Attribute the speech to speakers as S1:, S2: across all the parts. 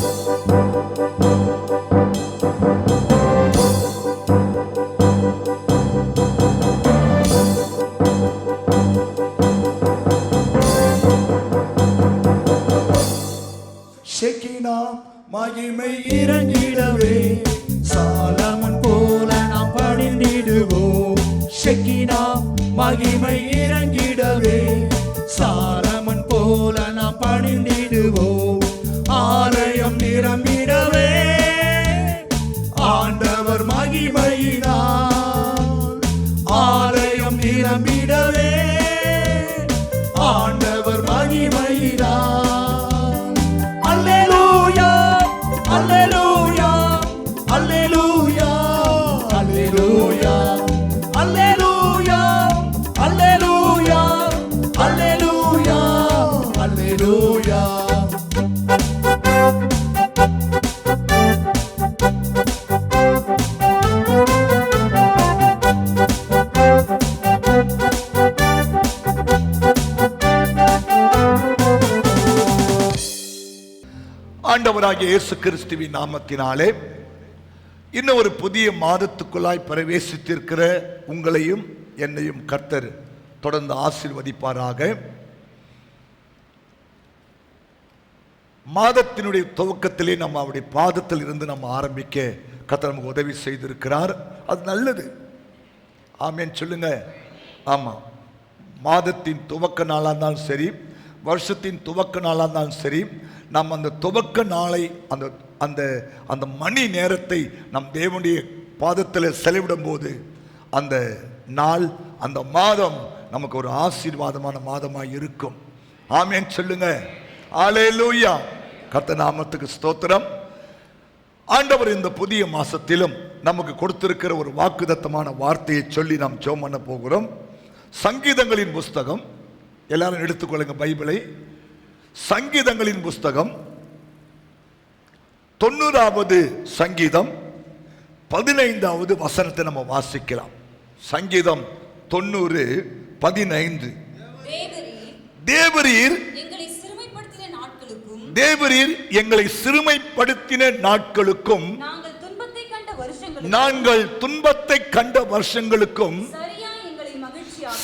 S1: ஷெகினா மகிமை இறங்கிடவே சாலமன் போல நாம் பணிந்திடுவோம். ஷெகினா மகிமை இறங்கிடவே சாலமன் போல நாம் பணிந்திடுவோம். ஆலயம் நிரம்பிடவே ஆண்டவர் மகிமையினால், ஆலயம் நிரம்பிடவே ஆண்டவர் மகிமையினால். அல்லேலூயா அல்லேலூயா அல்லேலூயா அல்லேலூயா அல்லேலூயா அல்லேலூயா அல்லேலூயா அல்லேலூயா. ஆண்டவராகிய இயேசு கிறிஸ்துவின் நாமத்தினாலே இன்னும் ஒரு புதிய மாதத்துக்குள்ளாய் பிரவேசித்திருக்கிற உங்களையும் என்னையும் கர்த்தர் தொடர்ந்து ஆசீர்வதிப்பாராக. மாதத்தினுடைய துவக்கத்திலே நம்ம அவருடைய பாதத்தில் இருந்து நம்ம ஆரம்பிக்க கர்த்தர் நமக்கு உதவி செய்திருக்கிறார். அது நல்லது. ஆமென் சொல்லுங்க. ஆமாம், மாதத்தின் துவக்க நாளாக இருந்தாலும் சரி, வருஷத்தின் துவக்க நாளாக இருந்தாலும் சரி, நாம் அந்த துவக்க நாளை அந்த அந்த அந்த மணி நேரத்தை நம் தேவனுடைய பாதத்தில் செலவிடும் போது அந்த நாள், அந்த மாதம் நமக்கு ஒரு ஆசீர்வாதமான மாதமாக இருக்கும். ஆமென் சொல்லுங்க. அல்லேலூயா. கர்த்தர் நாமத்துக்கு ஸ்தோத்திரம். ஆண்டவர் இந்த புதிய மாசத்திலும் நமக்கு கொடுத்திருக்கிற ஒரு வாக்குத்தத்தமான வார்த்தையை சொல்லி நாம் ஜெபம் பண்ண போகிறோம். சங்கீதங்களின் புஸ்தகம், எல்லாரும் எடுத்துக்கொள்ளுங்க பைபிளை. சங்கீதங்களின் புஸ்தகம் 90வது சங்கீதம் 15வது வசனத்தை நம்ம வாசிக்கலாம். சங்கீதம் 90:15. தேவரீர் எங்களை சிறுமைப்படுத்தின நாட்களுக்கும் நாங்கள் துன்பத்தை கண்ட வருஷங்களுக்கும்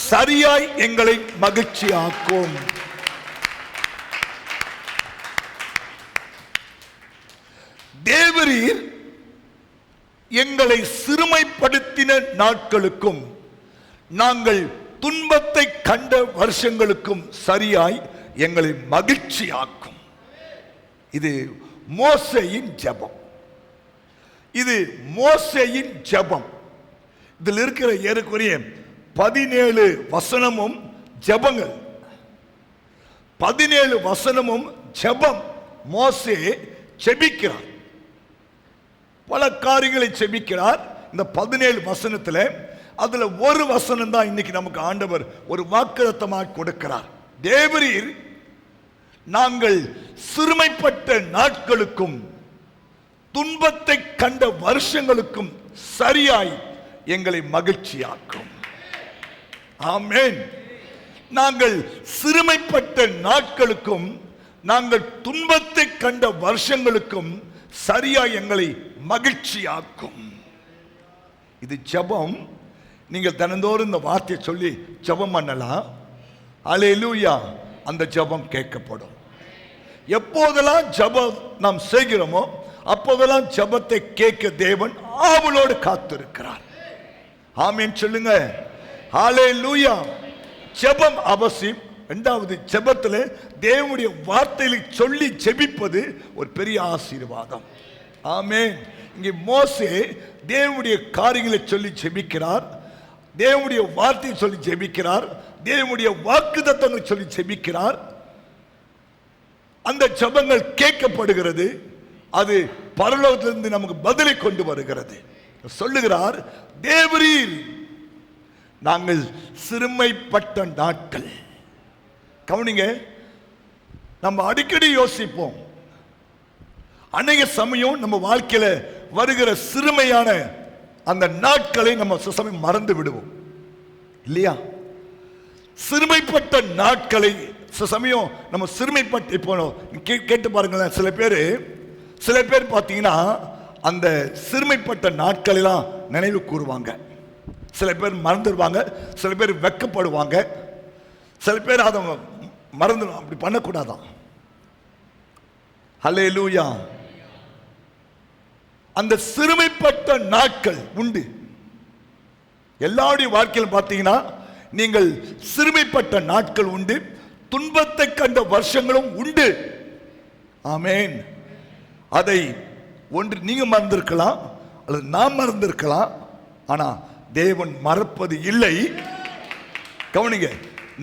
S1: சரியாய் எங்களை மகிழ்ச்சியாக்கும். தேவரீர் எங்களை சிறுமைப்படுத்தின நாட்களுக்கும் நாங்கள் துன்பத்தை கண்ட வருஷங்களுக்கும் சரியாய் எங்களை மகிழ்ச்சியாக்கும். இது மோசேயின் ஜெபம். இது மோசேயின் ஜெபம். இதில் இருக்கிற ஏறக்குறைய 17 வசனமும் ஜெபங்கள். 17 வசனமும் ஜெபம். மோசே ஜெபிக்கிறார், பல காரியங்களை ஜெபிக்கிறார். இந்த 17 வசனத்தில் அதுல ஒரு வசனம் தான் இன்னைக்கு நமக்கு ஆண்டவர் ஒரு வாக்குத்தத்தமாக கொடுக்கிறார். தேவரீர் நாங்கள் சிறுமைப்பட்ட நாட்களுக்கும் துன்பத்தை கண்ட வருஷங்களுக்கும் சரியாய் எங்களை மகிழ்ச்சியாக்கும். ஆமென். நாங்கள் சிறுமைப்பட்ட நாட்களுக்கும் நாங்கள் துன்பத்தை கண்ட வருஷங்களுக்கும் சரியாய் எங்களை மகிழ்ச்சியாக்கும். இது ஜெபம். நீங்கள் தினந்தோறும் இந்த வார்த்தையை சொல்லி ஜெபம் பண்ணலாம். அல்லேலூயா. அந்த ஜெபம் கேட்கப்படும். எப்போதெல்லாம் ஜெபம் நாம் செய்கிறோமோ அப்போதெல்லாம் ஜெபத்தை கேட்க தேவன் ஆவலோடு காத்திருக்கிறார். ஆமென் சொல்லுங்க. அல்லேலூயா. ஜெபம் அவசியம். இரண்டாவது, ஜெபத்தில் தேவனுடைய வார்த்தைகளை சொல்லி ஜெபிப்பது ஒரு பெரிய ஆசீர்வாதம். ஆமென். இங்கே மோசே தேவனுடைய காரியங்களை சொல்லி ஜெபிக்கிறார், தேவனுடைய வார்த்தையை சொல்லி ஜெபிக்கிறார், தேவனுடைய வாக்குத்தத்தங்களை சொல்லி ஜெபிக்கிறார். அந்த ஜெபங்கள் கேட்கப்படுகிறது. அது பரலோகத்திலிருந்து நமக்கு பதிலை கொண்டு வருகிறது. சொல்லுகிறார், தேவரீர் நாங்கள் சிறுமைப்பட்ட நாட்கள். கவனிங்க, நம்ம அடிக்கடி யோசிப்போம். அநேக சமயம் நம்ம வாழ்க்கையில வருகிற சிறுமையான அந்த நாட்களை நம்ம சமயம் மறந்து விடுவோம் இல்லையா? சிறுமைப்பட்ட நாட்களை சமயம் நம்ம சிறுமைப்பட்டு இப்போ கேட்டு பாருங்களேன். சில பேர் சில பேர் பார்த்தீங்கன்னா அந்த சிறுமைப்பட்ட நாட்களெல்லாம் நினைவு கூறுவாங்க. சில பேர் மறந்துடுவாங்க, சில பேர் வெட்கப்படுவாங்க, சில பேர் அதை மறந்து அப்படி பண்ணக்கூடாதான். ஹல்லேலூயா. அந்த சிறுமைப்பட்ட நாட்கள் உண்டு. எல்லாருடைய வாழ்க்கையிலும் பார்த்தீங்கன்னா நீங்கள் சிறுமைப்பட்ட நாட்கள் உண்டு, துன்பத்தை கண்ட வருஷங்களும் உண்டு. ஆமென். அதை ஒன்று நீங்க மறந்திருக்கலாம் அல்லது நாம் மறந்திருக்கலாம். ஆனா தேவன் மறப்பது இல்லை. கவனிங்க,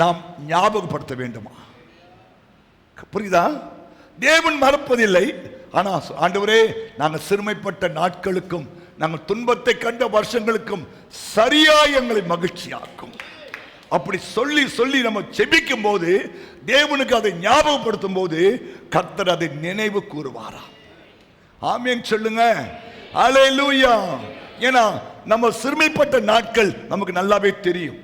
S1: நாம் ஞாபகப்படுத்த வேண்டுமா? புரியுதா? தேவன் மறப்பதில்லை. ஆனா ஆண்டவரே, நாங்கள் சிறுமைப்பட்ட நாட்களுக்கும் நாங்கள் துன்பத்தை கண்ட வருஷங்களுக்கும் சரியா எங்களை மகிழ்ச்சியாக்கும். அப்படி சொல்லி சொல்லி நம்ம செபிக்கும் போது, தேவனுக்கு அதை ஞாபகப்படுத்தும் போது கர்த்தர் அதை நினைவு கூறுவாரா? ஆமென் சொல்லுங்க. அல்லேலூயா. ஏன்னா நம்ம சிறுமைப்பட்ட நாட்கள் நமக்கு நல்லாவே தெரியும்.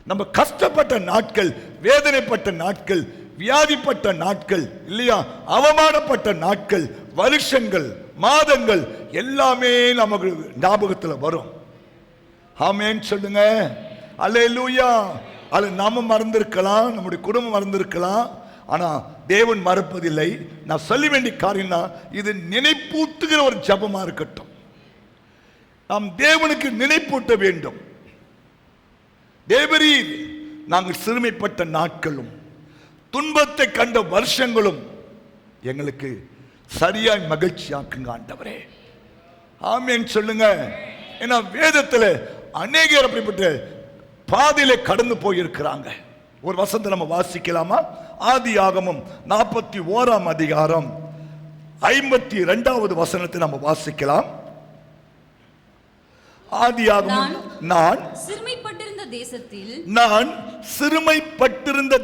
S1: நம்ம கஷ்டப்பட்ட நாட்கள், வேதனைப்பட்ட நாட்கள், வியாதிப்பட்ட நாட்கள், இல்லையா, அவமானப்பட்ட நாட்கள், வருஷங்கள், மாதங்கள் எல்லாமே நமக்கு ஞாபகத்தில் வரும். ஆமென் சொல்லுங்க. அல்லேலூயா. அது நாம மறந்திருக்கலாம், நம்முடைய குடும்பம் மறந்திருக்கலாம், ஆனா தேவன் மறப்பதில்லை. நான் சொல்ல வேண்டிய காரியம்னா, இது நினைப்பூட்டுகிற ஒரு ஜபமா இருக்கட்டும். நாம் தேவனுக்கு நினைப்பூட்ட வேண்டும். தேவரீர், நாங்கள் சிறுமைப்பட்ட நாட்களும் துன்பத்தை கண்ட வருஷங்களும் எங்களுக்கு சரியாய் மகிழ்ச்சியாக்குங்க ஆண்டவரே. ஆமென் சொல்லுங்க. ஏன்னா வேதத்தில் அநேகர் அப்படிப்பட்ட பாதையில கடந்து போயிருக்கிறாங்க. ஒரு வசனத்தை நம்ம வாசிக்கலாமா? ஆதியாகமம் 41ஆம் அதிகாரம் 52வது வசனத்தை நம்ம வாசிக்கலாம். ஆதியாகமம், நான் சிறுமைப்பட்டிருந்த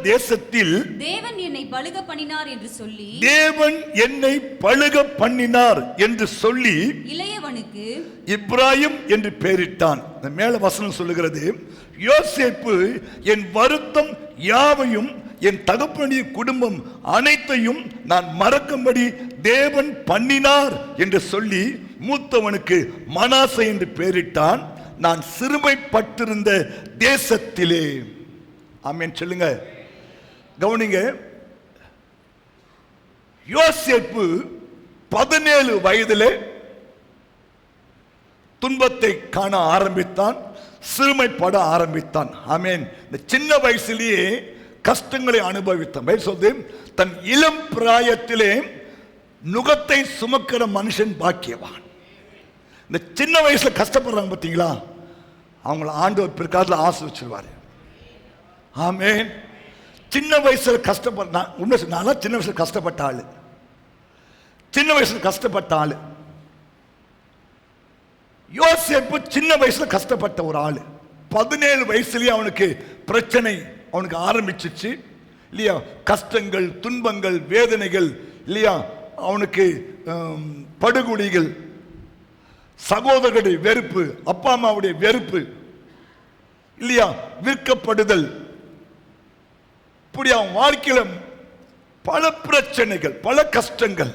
S1: தேசத்தில்
S2: தேவன் என்னை பலுக பண்ணினார் என்று சொல்லி,
S1: தேவன் என்னை பலுக பண்ணினார் என்று சொல்லி
S2: இளையவனுக்கு
S1: இப்ராஹிம் என்று பெயரிட்டான். மேல வசனம் சொல்லுகிறது, யோசேப்பு என் வருத்தம் யாவையும் என் தகப்பனுடைய குடும்பம் அனைத்தையும் நான் மறக்கும்படி தேவன் பண்ணினார் என்று சொல்லி மூத்தவனுக்கு மனாசே என்று பெயரிட்டான். நான் சிறுமைப்பட்டிருந்த தேசத்திலே. ஆமென் சொல்லுங்க. கவனிங்க, யோசேப்பு 17 வயதிலே துன்பத்தை காண ஆரம்பித்தான், சிறுமைப்பட ஆரம்பித்தான். ஆமென். இந்த சின்ன வயசிலேயே கஷ்டங்களை அனுபவித்தான். தன் இளம் பிராயத்திலே நுகத்தை சுமக்கிற மனுஷன் பாக்கியவான். இந்த சின்ன வயசுல கஷ்டப்படுறாங்க பார்த்தீங்களா, அவங்கள ஆண்டவர் பிற்காலத்தில் ஆசீர்வதிச்சிருவாரு. ஆமென். சின்ன வயசுல கஷ்டப்பட்ட, உண்மை சொன்னாலும் சின்ன வயசுல கஷ்டப்பட்ட ஆளு, சின்ன வயசுல கஷ்டப்பட்ட ஆளு. யோசேப்பு சின்ன வயசுல கஷ்டப்பட்ட ஒரு ஆளு. 17 வயசுலயே அவனுக்கு பிரச்சனை அவனுக்கு ஆரம்பிச்சிச்சு, இல்லையா? கஷ்டங்கள், துன்பங்கள், வேதனைகள், இல்லையா? அவனுக்கு படுகொலிகள், சகோதரர்களுடைய வெறுப்பு, அப்பா அம்மாவுடைய வெறுப்பு, இல்லையா? விற்கப்படுதல், இப்படி அவன் வாழ்க்கையில பல பிரச்சனைகள், பல கஷ்டங்கள்.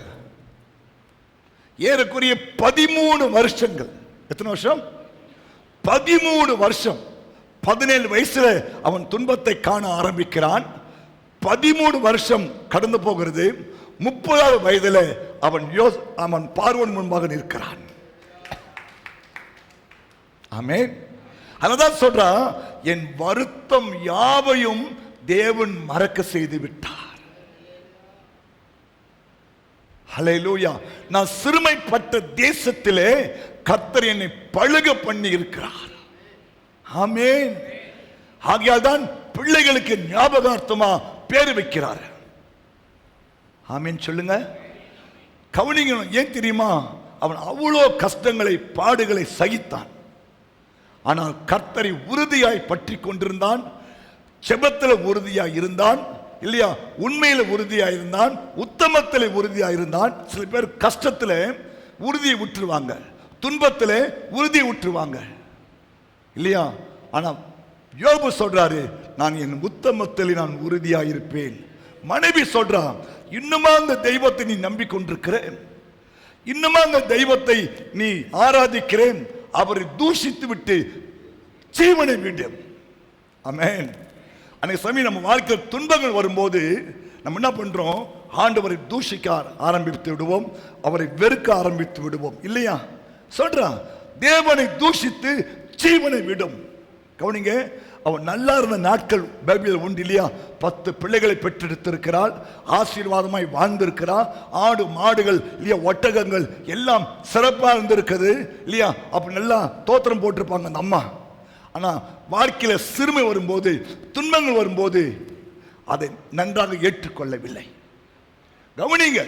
S1: ஏறக்குறைய 13 வருஷங்கள். எத்தனை வருஷம்? 13 வருஷம். 17 வயசுல அவன் துன்பத்தை காண ஆரம்பிக்கிறான். 13 வருஷம் கடந்து போகிறது. 30வது வயதில் அவன் பார்வோன் முன்பாக நிற்கிறான். ஆமென். அதனால்தான் சொல்றான், என் வருத்தம் யாவையும் தேவன் மறக்க செய்து விட்டார். ஹல்லேலூயா. நான் சிறுமைப்பட்ட தேசத்திலே கர்த்தர் என்னை பழுக பண்ணி இருக்கிறார். ஆமென். ஆகையால் தான் பிள்ளைகளுக்கு ஞாபகார்த்தமா பேர் வைக்கிறார். ஆமென் சொல்லுங்க. கவனிங்க, ஏன் தெரியுமா? அவன் அவ்வளோ கஷ்டங்களை, பாடுகளை சகித்தான். ஆனால் கர்த்தரை உறுதியாய் பற்றி கொண்டிருந்தான். செபத்தில் உறுதியாய் இருந்தான், இல்லையா? உண்மையில உறுதியாய் இருந்தான், உத்தமத்தில் உறுதியாய் இருந்தான். சில பேர் கஷ்டத்தில் உறுதியை விட்டுருவாங்க, துன்பத்தில் உறுதியை விட்டுருவாங்க, இல்லையா? ஆனா யோபு சொல்றாரு, நான் என் உத்தமத்தில் நான் உறுதியாய் இருப்பேன். மனைவி சொல்றா, இன்னுமா அந்த தெய்வத்தை நீ நம்பிக்கொண்டிருக்கிற? இன்னுமா அந்த தெய்வத்தை நீ ஆராதிக்கிறேன், அவரை தூஷித்து விட்டு ஜீவனை மீண்டும். ஆமென். அன்னைக்கு சமயம் நம்ம வாழ்க்கையில் துன்பங்கள் வரும்போது நம்ம என்ன பண்றோம்? ஆண்டவரை தூஷிக்க ஆரம்பித்து விடுவோம், அவரை வெறுக்க ஆரம்பித்து விடுவோம். இல்லையா? சொல்றான், தேவனை தூஷித்து ஜீவனை விடும். கவனிங்க, அவன் நல்லா இருந்த நாட்கள் பைபிளில் உண்டு இல்லையா? 10 பிள்ளைகளை பெற்றெடுத்திருக்கிறாள், ஆசீர்வாதமாய் வாழ்ந்திருக்கிறாள், ஆடு மாடுகள் இல்லையா, ஒட்டகங்கள் எல்லாம் சிறப்பாக இருந்திருக்குது இல்லையா? அப்ப நல்லா தோத்திரம் போட்டிருப்பாங்க அந்த அம்மா. ஆனா வாழ்க்கையில சிறுமை வரும்போது, துன்பங்கள் வரும்போது அதை நன்றாக ஏற்றுக்கொள்ளவில்லை. கவனிங்க,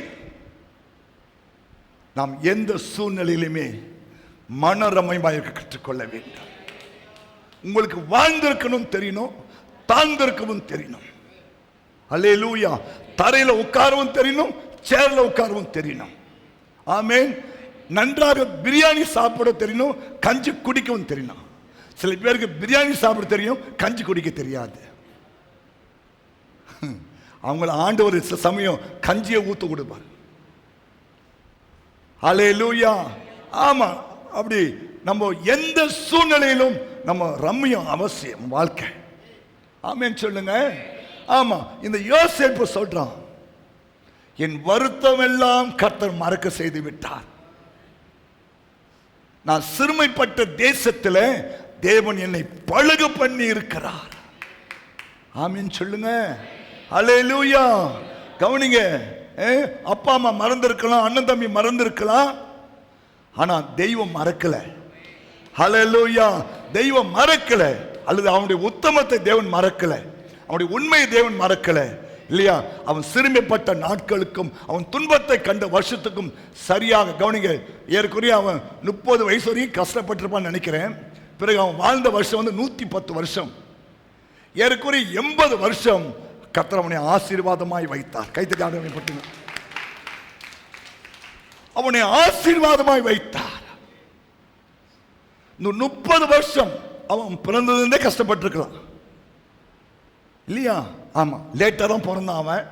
S1: நாம் எந்த சூழ்நிலையிலுமே மனரமயமாக கற்றுக்கொள்ள வேண்டும். உங்களுக்கு வாழ்ந்திருக்கணும் தெரியணும், தாழ்ந்திருக்கவும் தெரியணும். அல்லேலூயா. தரையில உட்காரவும் தெரியணும், சேர்ல உட்காரவும் தெரியணும். ஆமென். நன்றாக பிரியாணி சாப்பிட தெரியணும், கஞ்சி குடிக்கவும் தெரியணும். சில பேருக்கு பிரியாணி சாப்பிட தெரியும், கஞ்சி குடிக்க தெரியாது. அவங்கள ஆண்டவர் சமயம் கஞ்சியை ஊத்து கொடுப்பார். அல்லேலூயா. ஆமா, அப்படி நம்ம எந்த சூழ்நிலையிலும் நம்ம ரம்மியம் அவசியம் வாழ்க்கை. ஆமென் சொல்லுங்க. ஆமா, இந்த யோசேப்பு சொல்றான், என் வருத்தம் எல்லாம் கர்த்தர் மறக்க செய்து விட்டார். நான் சிறுமைப்பட்ட தேசத்தில் தேவன் என்னை பழக பண்ணி இருக்கிறார். ஆமென் சொல்லுங்க. அல்லேலூயா. கவனிங்க, அப்பா அம்மா மறந்திருக்கலாம், அண்ணன் தம்பி மறந்திருக்கலாம், ஆனா தெய்வம் மறக்கல. அல்லேலூயா. தெய்வம் மறக்கல. அல்லது அவனுடைய உத்தமத்தை தேவன் மறக்கல, அவனுடைய உண்மையை தேவன் மறக்கல இல்லையா? அவன் சிறுமைப்பட்ட நாட்களுக்கும் அவன் துன்பத்தை கண்ட வருஷத்துக்கும் சரியாக கவனிங்க. ஏற்கனவே அவன் 30 வயசு வரையும் கஷ்டப்பட்டிருப்பான்னு நினைக்கிறேன். பிறகு அவன் வாழ்ந்த வருஷம் 110 வருஷம். ஏற்கனவே 80 வருஷம் கர்த்தர் அவனை ஆசீர்வாதமாய் வைத்தார். கைத்தட்டி ஆண்டவரை போட்டுங்க. அவனை ஆசீர்வாதமாய் வைத்தார். 30 வருஷம் அவன் பிறந்ததுலேருந்தே கஷ்டப்பட்டிருக்கலாம் இல்லையா? ஆமா, லேட்டா தான் பிறந்தான். அவன்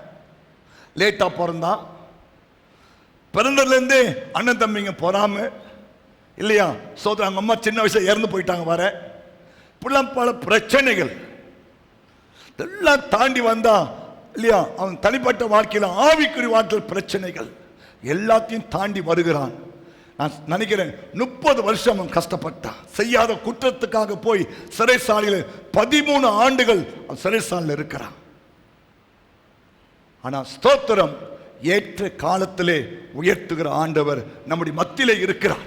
S1: லேட்டா பிறந்தான். பிறந்ததுலேருந்தே அண்ணன் தம்பிங்க பொறாம இல்லையா? சோதரங்க அம்மா சின்ன வயசுல இறந்து போயிட்டாங்க. வர இப்பெல்லாம் பல பிரச்சனைகள் எல்லாம் தாண்டி வந்தா இல்லையா? அவன் தனிப்பட்ட வாழ்க்கையில் ஆவிக்குறி வாழ்க்கையில் பிரச்சனைகள் எல்லாத்தையும் தாண்டி வருகிறான். நான் நினைக்கிறேன் 30 வருஷம் அவன் கஷ்டப்பட்டான். செய்யாத குற்றத்துக்காக போய் சிறைசாலையில் 13 ஆண்டுகள் சிறைசாலையில் இருக்கிறான். ஆனா ஸ்தோத்திரம், ஏற்ற காலத்திலே உயர்த்துகிற ஆண்டவர் நம்முடைய மத்தியிலே இருக்கிறார்.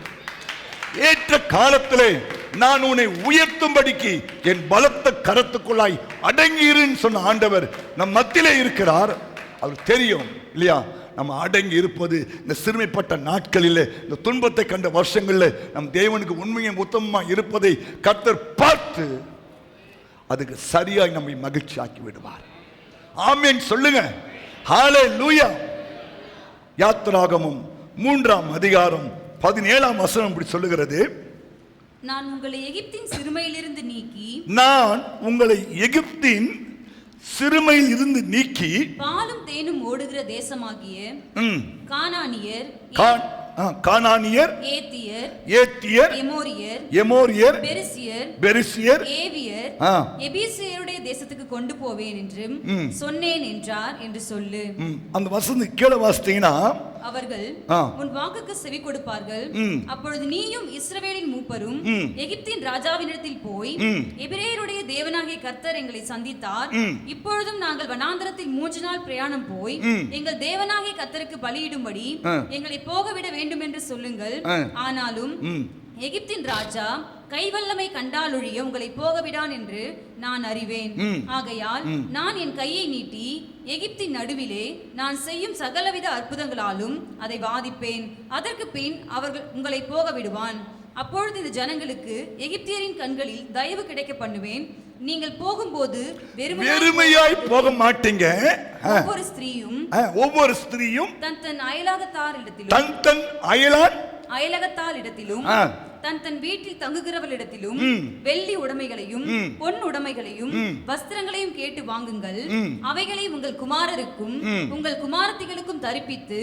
S1: ஏற்ற காலத்திலே நான் உன்னை உயர்த்தும்படிக்கு என் பலத்த கரத்துக்குள்ளாய் அடங்கியிருன்னு சொன்ன ஆண்டவர் நம் மத்தியிலே இருக்கிறார். அவர் தெரியும் இல்லையா? நம்ம அடங்கி இருப்பது இந்த சிறுமைப்பட்ட நாட்களில், இந்த துன்பத்தை கண்ட வருஷங்களில் நம் தேவனுக்கு உண்மையும் உத்தமமாக இருப்பதை கர்த்தர் பார்த்து அதுக்கு சரியாய் நம்மை மகிழ்ச்சி ஆக்கி விடுவார். ஆமென் சொல்லுங்க. ஹல்லேலூயா. யாத்திராகமம் 3ஆம் அதிகாரம் 17ஆம் வசனம் இப்படி சொல்லுகிறது,
S2: நான் உங்களை எகிப்தின் சிறுமையிலிருந்து நீக்கி,
S1: நான் உங்களை எகிப்தின் சிறுமையில் இருந்து நீக்கி
S2: பாலும் தேனும் ஓடுகிற தேசமாகிய கானானியர்,
S1: கானானியர்,
S2: ஏத்தியர்,
S1: ஏத்தியர்,
S2: எமோரியர்,
S1: எமோரியர்,
S2: பெரிசியர்,
S1: பெரிசியர்,
S2: ஏவியர், எபீசியருடைய தேசத்துக்கு கொண்டு போவேன் என்று சொன்னேன் என்றார் என்று சொல்லு.
S1: அந்த வசனம் கீழே வாசித்தீங்கன்னா,
S2: அவர்கள் உன் வாக்குக்கு செவி கொடுப்பார்கள். அப்பொழுது நீயும் இஸ்ரவேலின் மூப்பரும் எகிப்தின் ராஜாவினிடத்தில் போய், எபிரேயருடைய தேவனாகிய கர்த்தர் எங்களை சந்தித்தார். இப்பொழுதும் நாங்கள் வனாந்தரத்தில் 3 நாள் பிரயாணம் போய் எங்கள் தேவனாகிய கர்த்தருக்கு பலியிடும்படி எங்களை போகவிட வேண்டும் என்று சொல்லுங்கள். ஆனாலும் எகிப்தின் ராஜா கைவல்லமை கண்டாலொழிய உங்களை போகவிடான் என்று நான் அறிவேன். ஆகையால் நான் என் கையை நீட்டி எகிப்தின் நடுவிலே நான் செய்யும் சகலவித அற்புதங்களாலும் அதை வாதிப்பேன். அதற்கு பின் அவர்கள் உங்களை போக விடுவான். அப்பொழுது இந்த ஜனங்களுக்கு எகிப்தியரின் கண்களில் தயவு கிடைக்க பண்ணுவேன். நீங்கள் போகும்போது
S1: வெறுமையாய் போக மாட்டீங்க.
S2: ஒவ்வொரு ஸ்திரீயும்
S1: தன்
S2: தன் அயலாகத்தாரிடத்திலும்
S1: தன் அயலான்
S2: அயலகத்தால் இடத்திலும் தன் தன் வீட்டில் தங்குகிறவளிடத்திலும் வெள்ளி உடைமைகளையும் பொன் உடைமைகளையும் வஸ்திரங்களையும் கேட்டு வாங்குங்கள். அவைகளை உங்கள் குமாரருக்கும் உங்கள் குமாரத்திகளுக்கும் தரிப்பித்து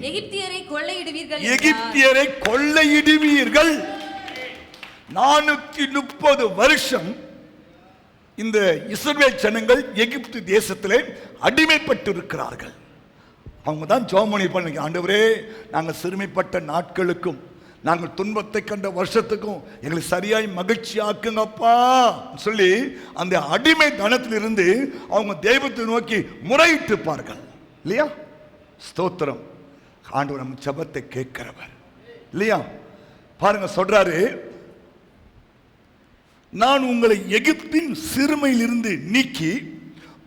S2: எகிப்தியரை கொள்ளையிடுவீர்கள்.
S1: எகிப்தியரை கொள்ளையிடுவீர்கள். 430 வருஷம் இந்த இஸ்ரவேல் ஜனங்கள் எகிப்து தேசத்திலே அடிமைப்பட்டு இருக்கிறார்கள். அவங்க தான் ஜெபம் பண்ணி, ஆண்டவரே நாங்கள் சிறுமைப்பட்ட நாட்களுக்கும் நாங்கள் துன்பத்தை கண்ட வருஷத்துக்கும் எங்களை சரியாய் மகிழ்ச்சியாக்குங்கப்பா சொல்லி அந்த அடிமை தனத்திலிருந்து அவங்க தெய்வத்தை நோக்கி முறையிட்டுப்பார்கள் இல்லையா? ஸ்தோத்திரம். ஆண்டவர் நம்ம ஜெபத்தை கேட்கிறவர் இல்லையா? பாருங்க, சொல்றாரு, நான் உங்களை எகிப்தின் சிறுமையிலிருந்து நீக்கி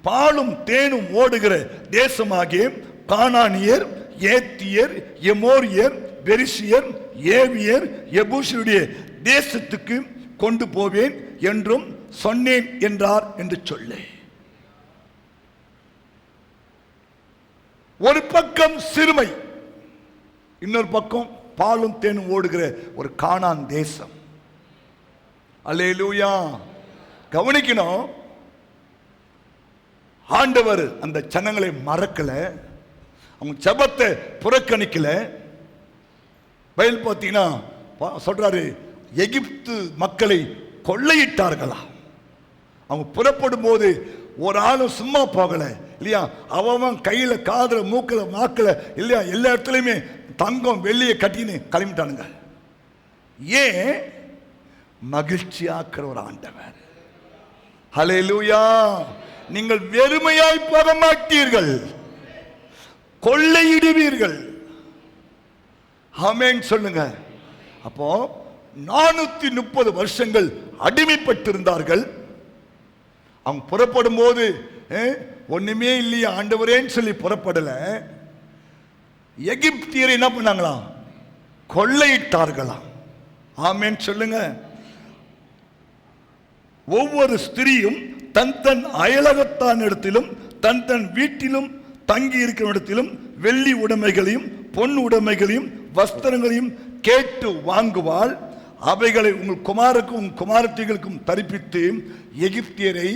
S1: பாலும் தேனும் ஓடுகிற தேசமாகிய கானானியர், ஏத்தியர், எமோரியர், பெரிசியர், ஏவியர், எபூசியுடைய தேசத்துக்கு கொண்டு போவேன் என்றும் சொன்னேன் என்றார் என்று சொல்லு. ஒரு பக்கம் சிறுமை, இன்னொரு பக்கம் பாலும் தேனும் ஓடுகிற ஒரு கானான் தேசம். அல்லேலூயா. கவனிக்கணும், ஆண்டவர் அந்த ஜனங்களை மறக்கல, அவங்க ஜெபத்தை புறக்கணிக்கல. பைபிள் பார்த்தீங்கன்னா சொல்றாரு, எகிப்து மக்களை கொள்ளையிட்டார்களா. அவங்க புறப்படும் போது ஒரு ஆளும் சும்மா போகல இல்லையா? அவன் கையில காதுல மூக்கல மாக்கல இல்லையா? எல்லா இடத்துலையுமே தங்கம் வெள்ளியை கட்டின்னு கிளம்பிட்டானுங்க. ஏன்? மகிழ்ச்சியாக்குற ஒரு ஆண்டவர். ஹல்லேலூயா. நீங்கள் வெறுமையாய் போக மாட்டீர்கள், கொள்ளையிடுவீர்கள். ஆமென் சொல்லுங்க. அப்போ 430 வருஷங்கள் அடிமைப்பட்டிருந்தார்கள். அவங்க புறப்படும் போது ஒண்ணுமே இல்லையா ஆண்டவரேன்னு சொல்லி புறப்படல. எகிப்தியரை என்ன பண்ணாங்களாம்? கொள்ளையிட்டார்களாம். ஆமென் சொல்லுங்க. ஒவ்வொரு ஸ்திரீயும் தன் தன் அயலகத்தான் இடத்திலும் தன் தன் வீட்டிலும் தங்கி இருக்கிற இடத்திலும் வெள்ளி உடைமைகளையும் பொன் உடைமைகளையும் வஸ்திரங்களையும் கேட்டு வாங்குவாள். அவைகளை உங்கள் குமாருக்கும் உங்கள் குமாரத்திகளுக்கும் தரிப்பித்து எகிப்தியரை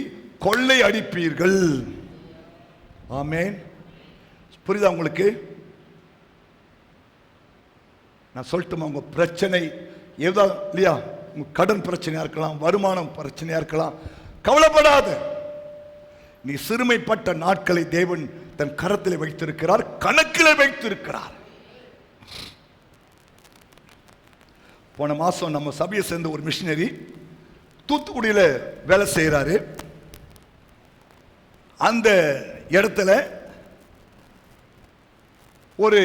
S1: கொள்ளை அடிப்பீர்கள். ஆமென். புரியுதா உங்களுக்கு? நான் சொல்லட்டுமா? உங்க பிரச்சனை ஏதோ இல்லையா? உங்க கடன் பிரச்சனையா இருக்கலாம், வருமானம் பிரச்சனையா இருக்கலாம், கவலைப்படாத. நீ சிறுமைப்பட்ட நாட்களை தேவன் தன் கரத்தில் வைத்திருக்கிறார், கணக்கில் வைத்திருக்கிறார். போன மாசம் நம்ம சபையை சேர்ந்த ஒரு மிஷினரி தூத்துக்குடியில் வேலை செய்கிறாரு. அந்த இடத்துல ஒரு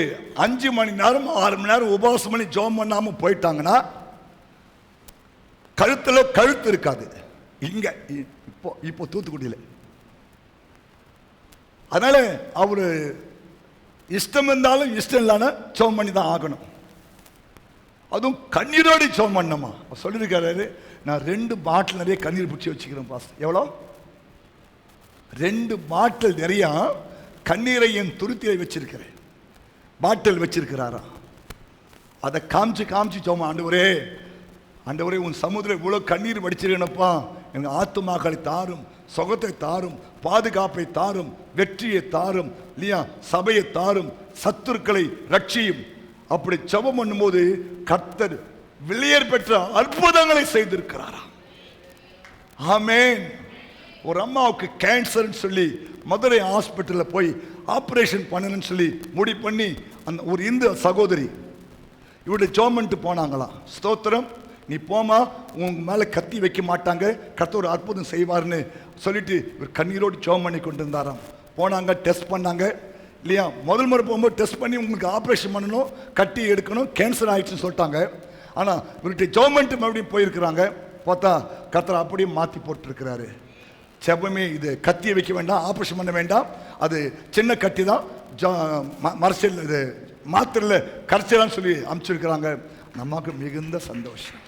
S1: 5 மணி நேரம் 6 மணி நேரம் உபவாசம் பண்ணி ஜெபம் பண்ணாமல் போயிட்டாங்கன்னா கழுத்தில் கழுத்து இருக்காது. இங்க இப்போ தூத்துக்குடியில். அதனால அவரு இஷ்டம் இருந்தாலும் இஷ்டம் இல்லைன்னா ஜெபம் பண்ணி தான் ஆகணும். அதுவும் கண்ணீரோடு ஜெபம் பண்ணமா சொல்லியிருக்காரு. நான் 2 பாட்டில் நிறைய கண்ணீர் பிடிச்சி வச்சுக்கிறேன் பாஸ்டர். எவ்வளோ? 2 பாட்டில் நிறைய கண்ணீரை என் துருத்தியை வச்சிருக்கிறேன். பாட்டில் வச்சிருக்கிறாரா? அதை காமிச்சு காமிச்சு ஜெபம். ஆண்டவரே ஆண்டவரே, உன் சமுதிரம் இவ்வளோ கண்ணீர் வடிச்சிருக்கேனப்பா, எங்கள் ஆத்துமாக்களை தாரும், சுகத்தை தாரும், பாதுகாப்பை தாரும், வெற்றியை தாரும் இல்லையா? சபையை தாரும், சத்துருக்களை ரட்சியும். அப்படி ஜெபம் பண்ணும்போது கர்த்தர் வெளியேற பெற்ற அற்புதங்களை செய்திருக்கிறாராம். ஆமென். ஒரு அம்மாவுக்கு கேன்சர்னு சொல்லி மதுரை ஹாஸ்பிட்டலில் போய் ஆப்ரேஷன் பண்ணணும்னு சொல்லி முடிவு பண்ணி அந்த ஒரு இந்து சகோதரி இவருடைய ஜெபம்ட்டு போனாங்களாம். ஸ்தோத்திரம். நீ போமா, உங்க மேலே கத்தி வைக்க மாட்டாங்க, கர்த்தர் ஒரு அற்புதம் செய்வார்னு சொல்லிட்டு இவர் கண்ணீரோடு ஜெபம் பண்ணி கொண்டு இருந்தாராம். போனாங்க, டெஸ்ட் பண்ணாங்க இல்லையா? முதல் முறை போகும்போது டெஸ்ட் பண்ணி உங்களுக்கு ஆப்ரேஷன் பண்ணணும், கட்டி எடுக்கணும், கேன்சர் ஆயிடுச்சுன்னு சொல்லிட்டாங்க. ஆனால் இவர்கிட்ட ஜெபம்ட்டு மறுபடியும் போயிருக்கிறாங்க. பார்த்தா கர்த்தர் அப்படியே மாற்றி போட்டுருக்கிறாரு. செப்பமே இது கத்தியை வைக்க வேண்டாம், ஆப்ரேஷன் பண்ண வேண்டாம், அது சின்ன கட்டி தான், மரசல் இது மாத்திரையில் கரைச்சலான்னு சொல்லி அனுப்பிச்சிருக்கிறாங்க. நமக்கு மிகுந்த சந்தோஷம்.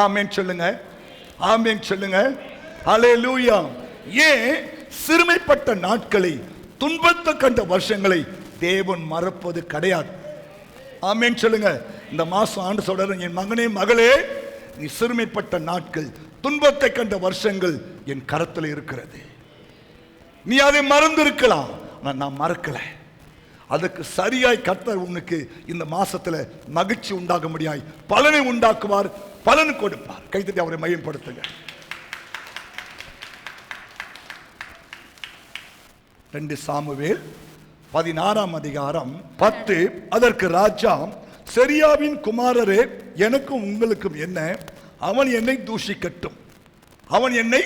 S1: ஆமென் சொல்லுங்க. ஆமென் சொல்லுங்க. ஹல்லேலூயா. ஏன்? சிறுமைப்பட்ட நாட்களை, துன்பத்தை கண்ட வருஷங்களை தேவன் மறப்பது கிடையாது. ஆமென் சொல்லுங்க. இந்த மாசம் ஆண்டு சொல்ற, என் மகனே மகளே, நீ சிறுமைப்பட்ட நாட்கள், துன்பத்தை கண்ட வருஷங்கள் என் கரத்தில் இருக்கிறது. நீ அதை மறந்து இருக்கலாம், நான் மறக்கல. அதுக்கு சரியாய் கர்த்தர் உனக்கு இந்த மாசத்துல மகிழ்ச்சி உண்டாக முடியாய் பலனை உண்டாக்குவார், பலன் கொடுப்பார். கைத்தட்டி அவரை மையப்படுத்துங்க. 2 சாமுவேல் 16:10. அதற்கு ராஜா, செரியாவின் குமாரரே, எனக்கும் உங்களுக்கும் என்ன? அவன் என்னை தூஷிக்கட்டும், அவன் என்னை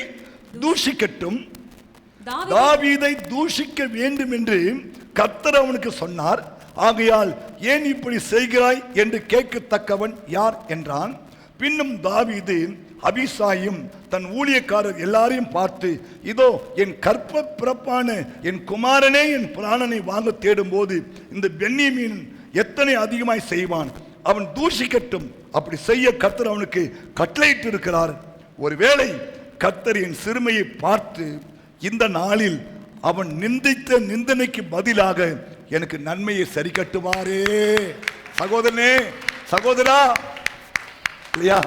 S1: தூஷிக்கட்டும். தாவீதை தூஷிக்க வேண்டும் என்று கர்த்தர் அவனுக்கு சொன்னார். ஆகையால் ஏன் இப்படி செய்கிறாய் என்று கேட்கத்தக்கவன் யார் என்றான். பின்னும் தாவீது அபிசாயும் தன் ஊழியக்காரர் எல்லாரையும் பார்த்து, இதோ என் கற்ப பிறப்பான என் குமாரனே என் பிராணனை வாங்க தேடும் போது இந்த பென்யமீன் எத்தனை அதிகமாய் செய்வான், அவன் தூஷிக்கட்டும். அப்படி செய்ய கர்த்தர் அவனுக்கு கட்டளையிட்டு இருக்கிறார். ஒருவேளை கர்த்தர் என் சிறுமையை பார்த்து இந்த நாளில் அவன் நிந்தித்த நிந்தனைக்கு பதிலாக எனக்கு நன்மையை சரி கட்டுவாரே. சகோதரனே, சகோதரா, இல்லையா?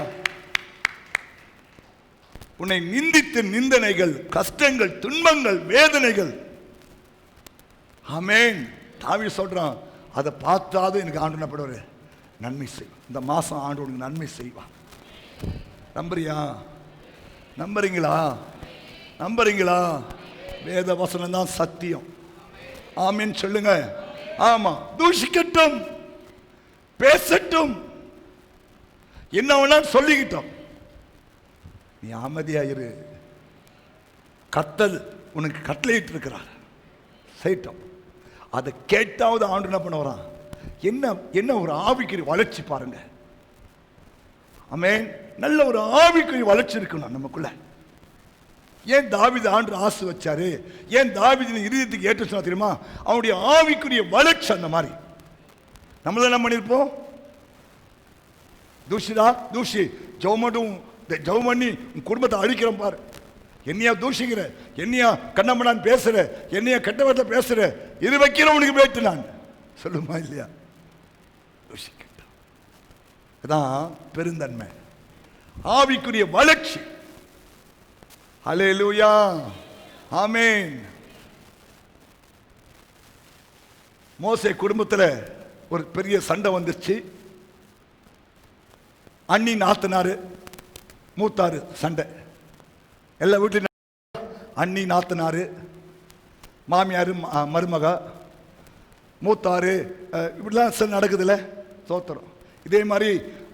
S1: உன்னை நிந்தித்த நிந்தனைகள், கஷ்டங்கள், துன்பங்கள், வேதனைகள், ஆமென், தாவீது சொல்றான், அதை பார்த்தாது எனக்கு ஆண்டு என்னப்படுவாரு, நன்மை செய்வான். இந்த மாசம் ஆண்டு உனக்கு நன்மை செய்வான். நம்புறியா? நம்புறீங்களா? நம்புறீங்களா? வேத வசனம் தான் சத்தியம். ஆமென் சொல்லுங்க. ஆமா, தூஷிக்கட்டும், பேசட்டும், என்ன வேணா சொல்லிக்கிட்டோம், நீ அமைதியாயிரு. கர்த்தர் உனக்கு கட்டளையிட்டு இருக்கிறார், செய்யட்டும். அதை கேட்டாவது ஆண்டு என்ன பண்ண வரான்? என்ன ஒரு ஆவிக்குரிய வளர்ச்சி பாருங்க. ஆமென். நல்ல ஒரு ஆவிக்குரிய வளர்ச்சி இருக்கணும் நமக்குள்ள. ஏன் தாவீது ஆண்டு ஆசை வச்சாரு? ஏன் தாவீது இருதயத்துக்கு ஏற்ற சொன்னா தெரியுமா? அவனுடைய ஆவிக்குரிய வளர்ச்சி அந்த மாதிரி. நம்மள என்ன பண்ணிருப்போம்? தூஷிதா தூஷி, ஜெபம் பண்ணி குடும்பத்தை அழிக்கிறோம் பாரு. என்னையா தூஷிக்கிற, என்னையா கண்ணம்மனான் பேசுற, என்னையா கெட்டவத்தை பேசுற, இது வைக்கிறவனுக்கு பேட்டு நான் சொல்லுமா இல்லையா? தூஷிக்கிட்டோம். இதான் பெருந்தன்மை, ஆவிக்குரிய வளர்ச்சி. ஹல்லேலூயா, ஆமென். மோசே குடும்பத்தில் ஒரு பெரிய சண்டை வந்துருச்சு. அண்ணி நாத்தனாரு மூத்தாரு சண்டை. எல்லா வீட்லையும் அண்ணி நாத்தனாரு, மாமியார் மருமக, மூத்தாரு, இப்படிலாம் சில நடக்குதுல்ல, சோத்திரம். இதே மாதிரி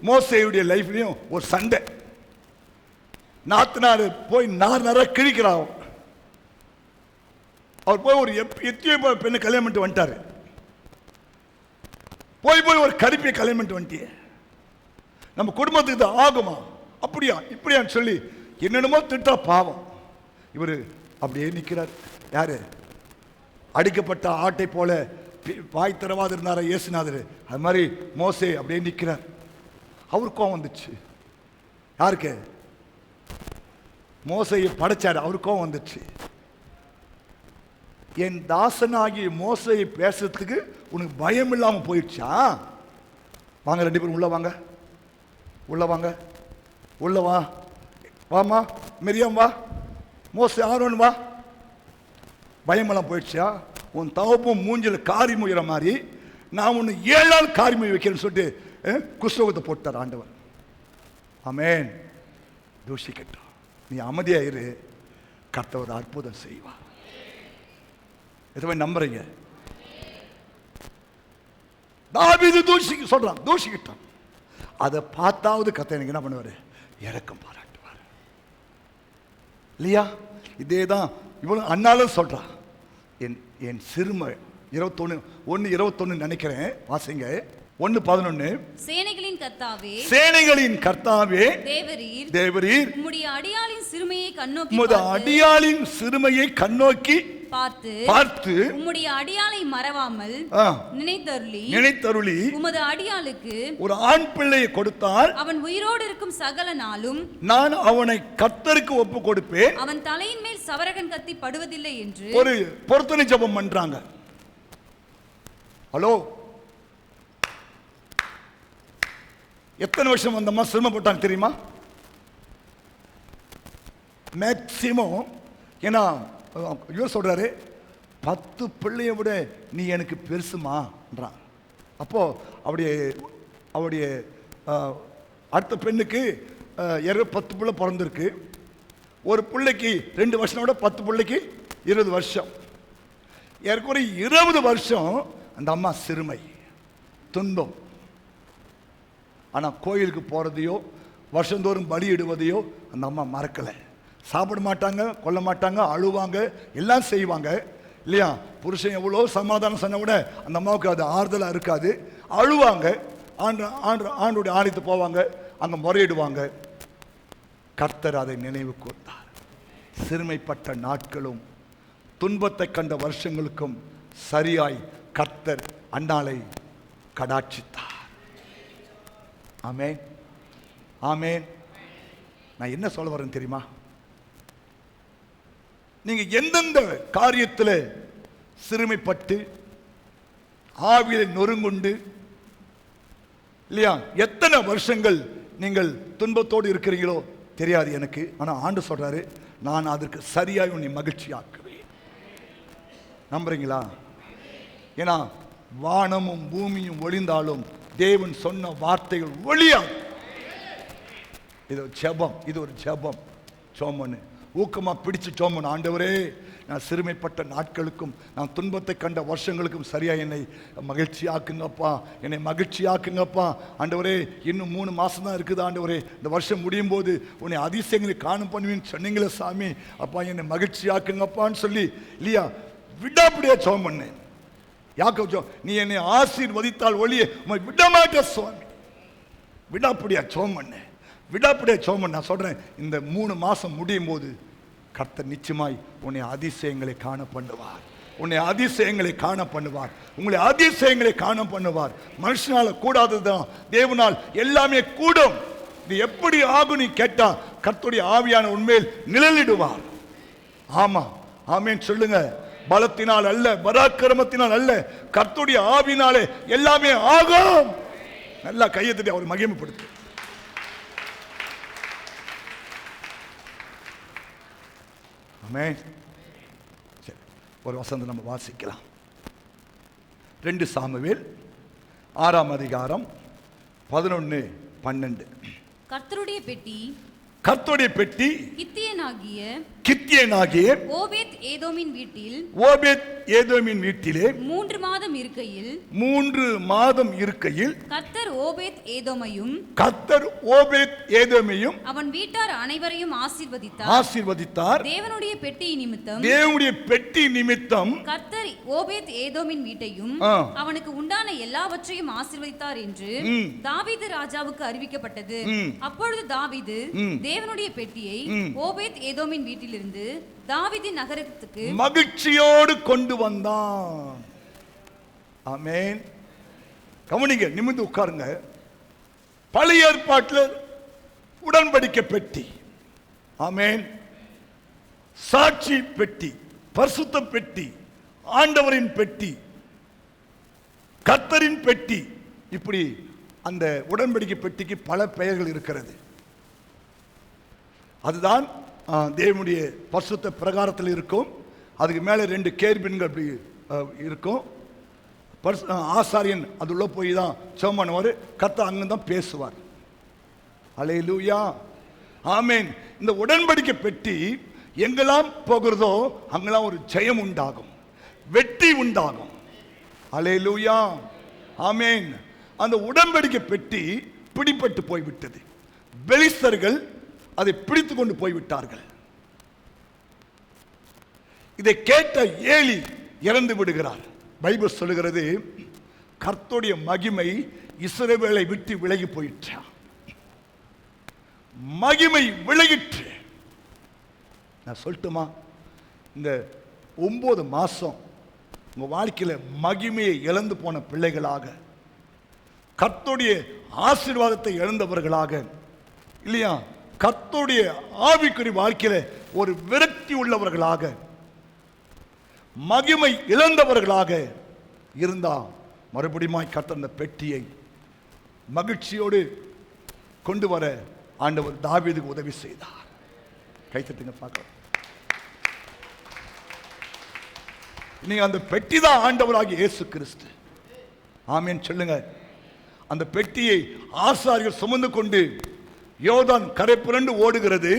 S1: மோசேயுடைய லைஃப்லையும் ஒரு சண்டை. நாத்தனாரு போய் நார கிழிக்கிறான். அவர் போய் ஒரு எத்தியோப்பிய பெண்ணை கல்யாணம் பண்ணிட்டு வந்துட்டாரு. போய் ஒரு கருப்பியை கல்யாணம் பண்ணிட்டு வந்துட்டியே, நம்ம குடும்பத்துக்கு இது ஆகுமா, அப்படியா இப்படியான்னு சொல்லி என்னென்னமோ திட்டா. பாவம், இவர் அப்படியே நிற்கிறார். யாரு? அடிக்கப்பட்ட ஆட்டை போல வாய் திறவாது இருந்தார இயேசுநாதர், அது மாதிரி மோசே அப்படியே நிற்கிறார். அவருக்கும் வந்துச்சு. யாருக்கு? மோசையை படைச்சாரு, அவருக்கும் வந்துச்சு. என் தாசனாகிய மோசையை பேசுறதுக்கு உனக்கு பயம் இல்லாமல் போயிடுச்சா? வாங்க, 2 பேரும் உள்ள வாங்க, உள்ள வாங்க, உள்ள வா, வாமா மிரியாம் வா, மோசே ஆரோன் வா. பயமெல்லாம் போயிடுச்சா? உன் தகப்பும் மூஞ்சில் காரி முயற மாதிரி நான் உன்னை 7 நாள் காரி முய வைக்கிறேன்னு சொல்லிட்டு குஸ்தகத்தை போட்டார் ஆண்டவர். ஆமென். தூஷிக்கட்டும், நீ அமைதியாயிரு, கர்த்தர் ஒரு அற்புதம் செய்வா. எதுவே நம்புறீங்க? தாவீது சொல்றான், தூஷிக்கிட்டான். அதை பார்த்தாவது கர்த்தர் எனக்கு என்ன பண்ணுவாரு? இரக்கம் பாராட்டுவார், இல்லையா? இதே தான் இவ்வளவு அண்ணாலும் சொல்றான். என் சிறுமை 21 நினைக்கிறேன், வாசிங்க. 1:11.
S2: சேனைகளின் கர்த்தாவே,
S1: சேனைகளின் கர்த்தாவே,
S2: தேவரீர் உம்முடைய அடியாளின் சிறுமையை கண்ணோக்கி,
S1: உம்முடைய அடியாளின் சிறுமையை கண்ணோக்கி பார்த்து
S2: உம்முடைய அடியாளை மறவாமல் நினைத்தருளி உமது அடியாளுக்கு ஒரு
S1: ஆண் பிள்ளையை கொடுத்தால்
S2: அவன் உயிரோடு இருக்கும் சகல நாளும்
S1: நான் அவனை கர்த்தருக்கு ஒப்பு கொடுப்பேன்,
S2: அவன் தலையின் மேல் சவரகன் கத்தி படுவதில்லை என்று
S1: ஒரு பொருத்தனை ஜெபம் பண்றாங்க. ஹலோ, எத்தனை வருஷம் அந்த அம்மா சிரமப்பட்டாங்க தெரியுமா? மேக்சிமம். ஏன்னா இவர் சொல்றாரு, 10 பிள்ளையை விட நீ எனக்கு பெருசுமான்றான். அப்போ அவருடைய அடுத்த பெண்ணுக்கு 10 பிள்ளை பிறந்திருக்கு. ஒரு பிள்ளைக்கு 2 வருஷம் விட 10 பிள்ளைக்கு 20 வருஷம். ஏற்கனவே 20 வருஷம் அந்த அம்மா சிறுமை, துன்பம். ஆனால் கோயிலுக்கு போகிறதையோ வருஷந்தோறும் பலியிடுவதையோ அந்த அம்மா மறக்கலை. சாப்பிட மாட்டாங்க, கொல்ல மாட்டாங்க, அழுவாங்க, எல்லாம் செய்வாங்க இல்லையா? புருஷன் எவ்வளோ சமாதானம் சொன்ன விட அந்த அம்மாவுக்கு அது ஆறுதலாக இருக்காது. அழுவாங்க, ஆண்டுடைய ஆலயத்துக்கு போவாங்க, அங்கே முறையிடுவாங்க. கர்த்தர் அதை நினைவு கூர்ந்தார். சிறுமைப்பட்ட நாட்களும் துன்பத்தை கண்ட வருஷங்களுக்கும் சரியாய் கர்த்தர் அன்னாளை கடாட்சித்தார். ஆமென், ஆமென். நான் என்ன சொல்ல வரேன் தெரியுமா? நீங்க எந்தெந்த காரியத்தில் சிறுமைப்பட்டு ஆவியில நொறுங்குண்டு இல்லையா, எத்தனை வருஷங்கள் நீங்கள் துன்பத்தோடு இருக்கிறீங்களோ தெரியாது எனக்கு. ஆனால் ஆண்டு சொல்றாரு, நான் அதற்கு சரியாய் உன்னை மகிழ்ச்சியாக்குவேன். நம்புறீங்களா? ஏன்னா வானமும் பூமியும் ஒளிந்தாலும் தேவன் சொன்ன வார்த்தைகள் ஒளியாது. இது ஒரு ஜெபம், இது ஒரு ஜெபம். சோமனு ஊக்கமா பிடிச்சு சோமன், ஆண்டவரே நான் சிறுமைப்பட்ட நாட்களுக்கும் நான் துன்பத்தை கண்ட வருஷங்களுக்கும் சரியா என்னை மகிழ்ச்சியாக்குங்கப்பா, என்னை மகிழ்ச்சியாக்குங்கப்பா. ஆண்டவரே இன்னும் 3 மாசம் தான் இருக்குது ஆண்டவரே, இந்த வருஷம் முடியும் போது உன்னை அதிசயங்களை காணும் பண்ணுவேன்னு சொன்னீங்களே சாமி, அப்பா என்னை மகிழ்ச்சியாக்குங்கப்பான்னு சொல்லி இல்லையா விடாப்படியா சோம் பண்ணேன். யாக்கோ, நீ என்னை ஆசீர்வதித்தால் ஒளியே உம்மை விடமாட்ட சுவாமி. விடாப்படியா சோம் பண்ணேன், விடாப்படியா சோம் பண்ண. நான் சொல்றேன், இந்த 3 மாசம் முடியும் போது கர்த்தர் நிச்சயமாய் உன்னை அதிசயங்களை காண பண்ணுவார். உன்னை அதிசயங்களை காண பண்ணுவார். உங்களை அதிசயங்களை காண பண்ணுவார். மனுஷனால கூடாததுதான் தேவனால் எல்லாமே கூடும். இது எப்படி ஆகும் நீ கேட்டா, கர்த்தருடைய ஆவியான உண்மையில் நிழலிடுவார். ஆமா, ஆமென் சொல்லுங்க. பலத்தினால் அல்ல, பராக்கிரமத்தினால் அல்ல, கர்த்தருடைய ஆவினாலே எல்லாமே ஆகும். நல்லா கையை தட்டி அவர் மகிமைப்படுத்து. ஆமென். சரி, ஒரு வசனம் நம்ம வாசிக்கலாம். 2 சாமுவேல் 6ஆம் அதிகாரம் 11-12.
S2: கர்த்தருடைய பெட்டி
S1: கித்தியனாகிய
S2: ஓபேத் ஏதோமின் வீட்டிலே 3 மாதம் இருக்கையில்
S1: கர்த்தர் ஓபேத் ஏதோமையும்
S2: அவன் வீட்டார் அனைவரையும் ஆசீர்வதித்தார். தேவனுடைய பெட்டி நிமித்தம் கர்த்தர் ஓபேத் ஏதோமின் வீட்டையும் அவனுக்கு உண்டான எல்லாவற்றையும் ஆசீர்வதித்தார் என்று தாவீது ராஜாவுக்கு அறிவிக்கப்பட்டது. அப்பொழுது தாவீது தேவனுடைய பெட்டியை ஓபேத் ஏதோமின் வீட்டிலிருந்து தாவீதின் நகரத்துக்கு
S1: மகிழ்ச்சியோடு கொண்டு வந்தான். ஆமென். கவனிங்க, நிமிர்ந்து உட்காருங்க. பழைய ஏற்பாட்டில் உடன்படிக்கை பெட்டி, ஆமென், சாட்சி பெட்டி, பரிசுத்த பெட்டி, ஆண்டவரின் பெட்டி, கர்த்தரின் பெட்டி, இப்படி அந்த உடன்படிக்கை பெட்டிக்கு பல பெயர்கள் இருக்கிறது. அதுதான் தேவனுடைய பரிசுத்த பிரகாரத்தில் இருக்கும். அதுக்கு மேலே 2 கேருபீன்கள் அப்படி இருக்கும். ஆசாரியன் அதுள்ள போய் தான் ஜெபம் பண்ணுவார். கர்த்தர் அங்கே தான் பேசுவார். அல்லேலூயா, ஆமென். இந்த உடன்படிக்கை பெட்டி எங்கெல்லாம் போகிறதோ அங்கெல்லாம் ஒரு ஜெயம் உண்டாகும், வெற்றி உண்டாகும். அல்லேலூயா, ஆமென். அந்த உடன்படிக்கை பெட்டி பிடிபட்டு போய்விட்டது. பெலிஸ்தர்கள் அதை பிடித்து கொண்டு போய்விட்டார்கள். இதை கேட்ட ஏலி இறந்து விடுகிறார். பைபிள் சொல்லுகிறது, கர்த்தருடைய மகிமை இஸ்ரவேலை விட்டு விலகி போயிற்று. மகிமை விலகிற்று. நான் சொல்லட்டுமா, இந்த 9 மாசம் உங்க வாழ்க்கையில மகிமையை இழந்து போன பிள்ளைகளாக, கர்த்தருடைய ஆசீர்வாதத்தை இழந்தவர்களாக இல்லையா, கர்த்தருடைய ஆவிக்குரிய வாழ்க்கையில ஒரு விரக்தி உள்ளவர்களாக, மகிமை இழந்தவர்களாக இருந்தா மறுபடியும் கர்த்தர் அந்த பெட்டியை மகிழ்ச்சியோடு கொண்டு வர ஆண்டவர் தாவீதுக்கு உதவி செய்தார். கைத்தட்டுங்க பார்க்கலாம். நீங்க அந்த பெட்டி தான் ஆண்டவராகிய இயேசு கிறிஸ்து. ஆமென் சொல்லுங்க. அந்த பெட்டியை ஆசாரியர்கள் சுமந்து கொண்டு யோர்தான் கரை புரண்டு ஓடுகிறது.